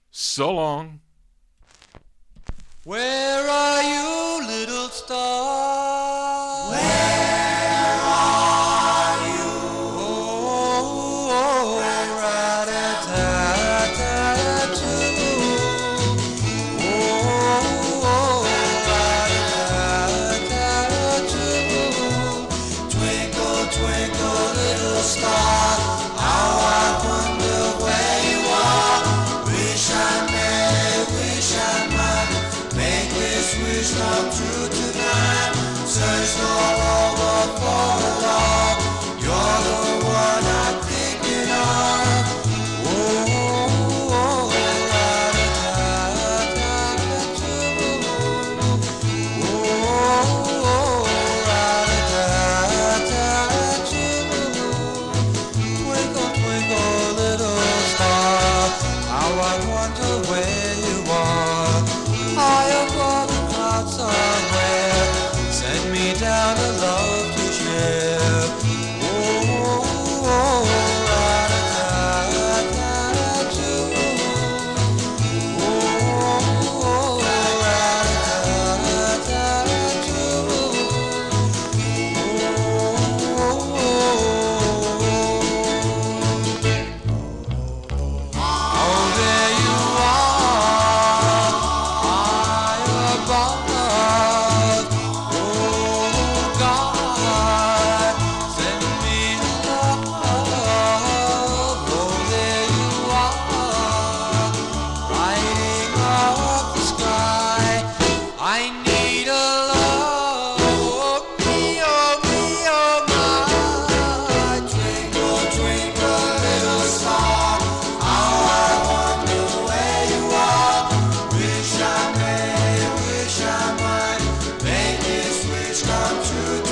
so long. Where are you, little star? Where are you? Oh, ra-da-da-da-da-doo. Oh, ra-da-da-da-da-doo. Twinkle, twinkle, little star, how I wonder where you are. Wish I might make this wish come true tonight. Search all over for a love. You're the one I'm thinking of. Oh, ra-da-da-da-da-doo. Oh, ra-da-da-da-da-doo. Twinkle, twinkle, little star, how I wonder where you are. High above the clouds somewhere, send me down a love to share. Oh, ra-da-da-da-da-doo. Oh, oh, there you are, high above. Oh, dreams come true.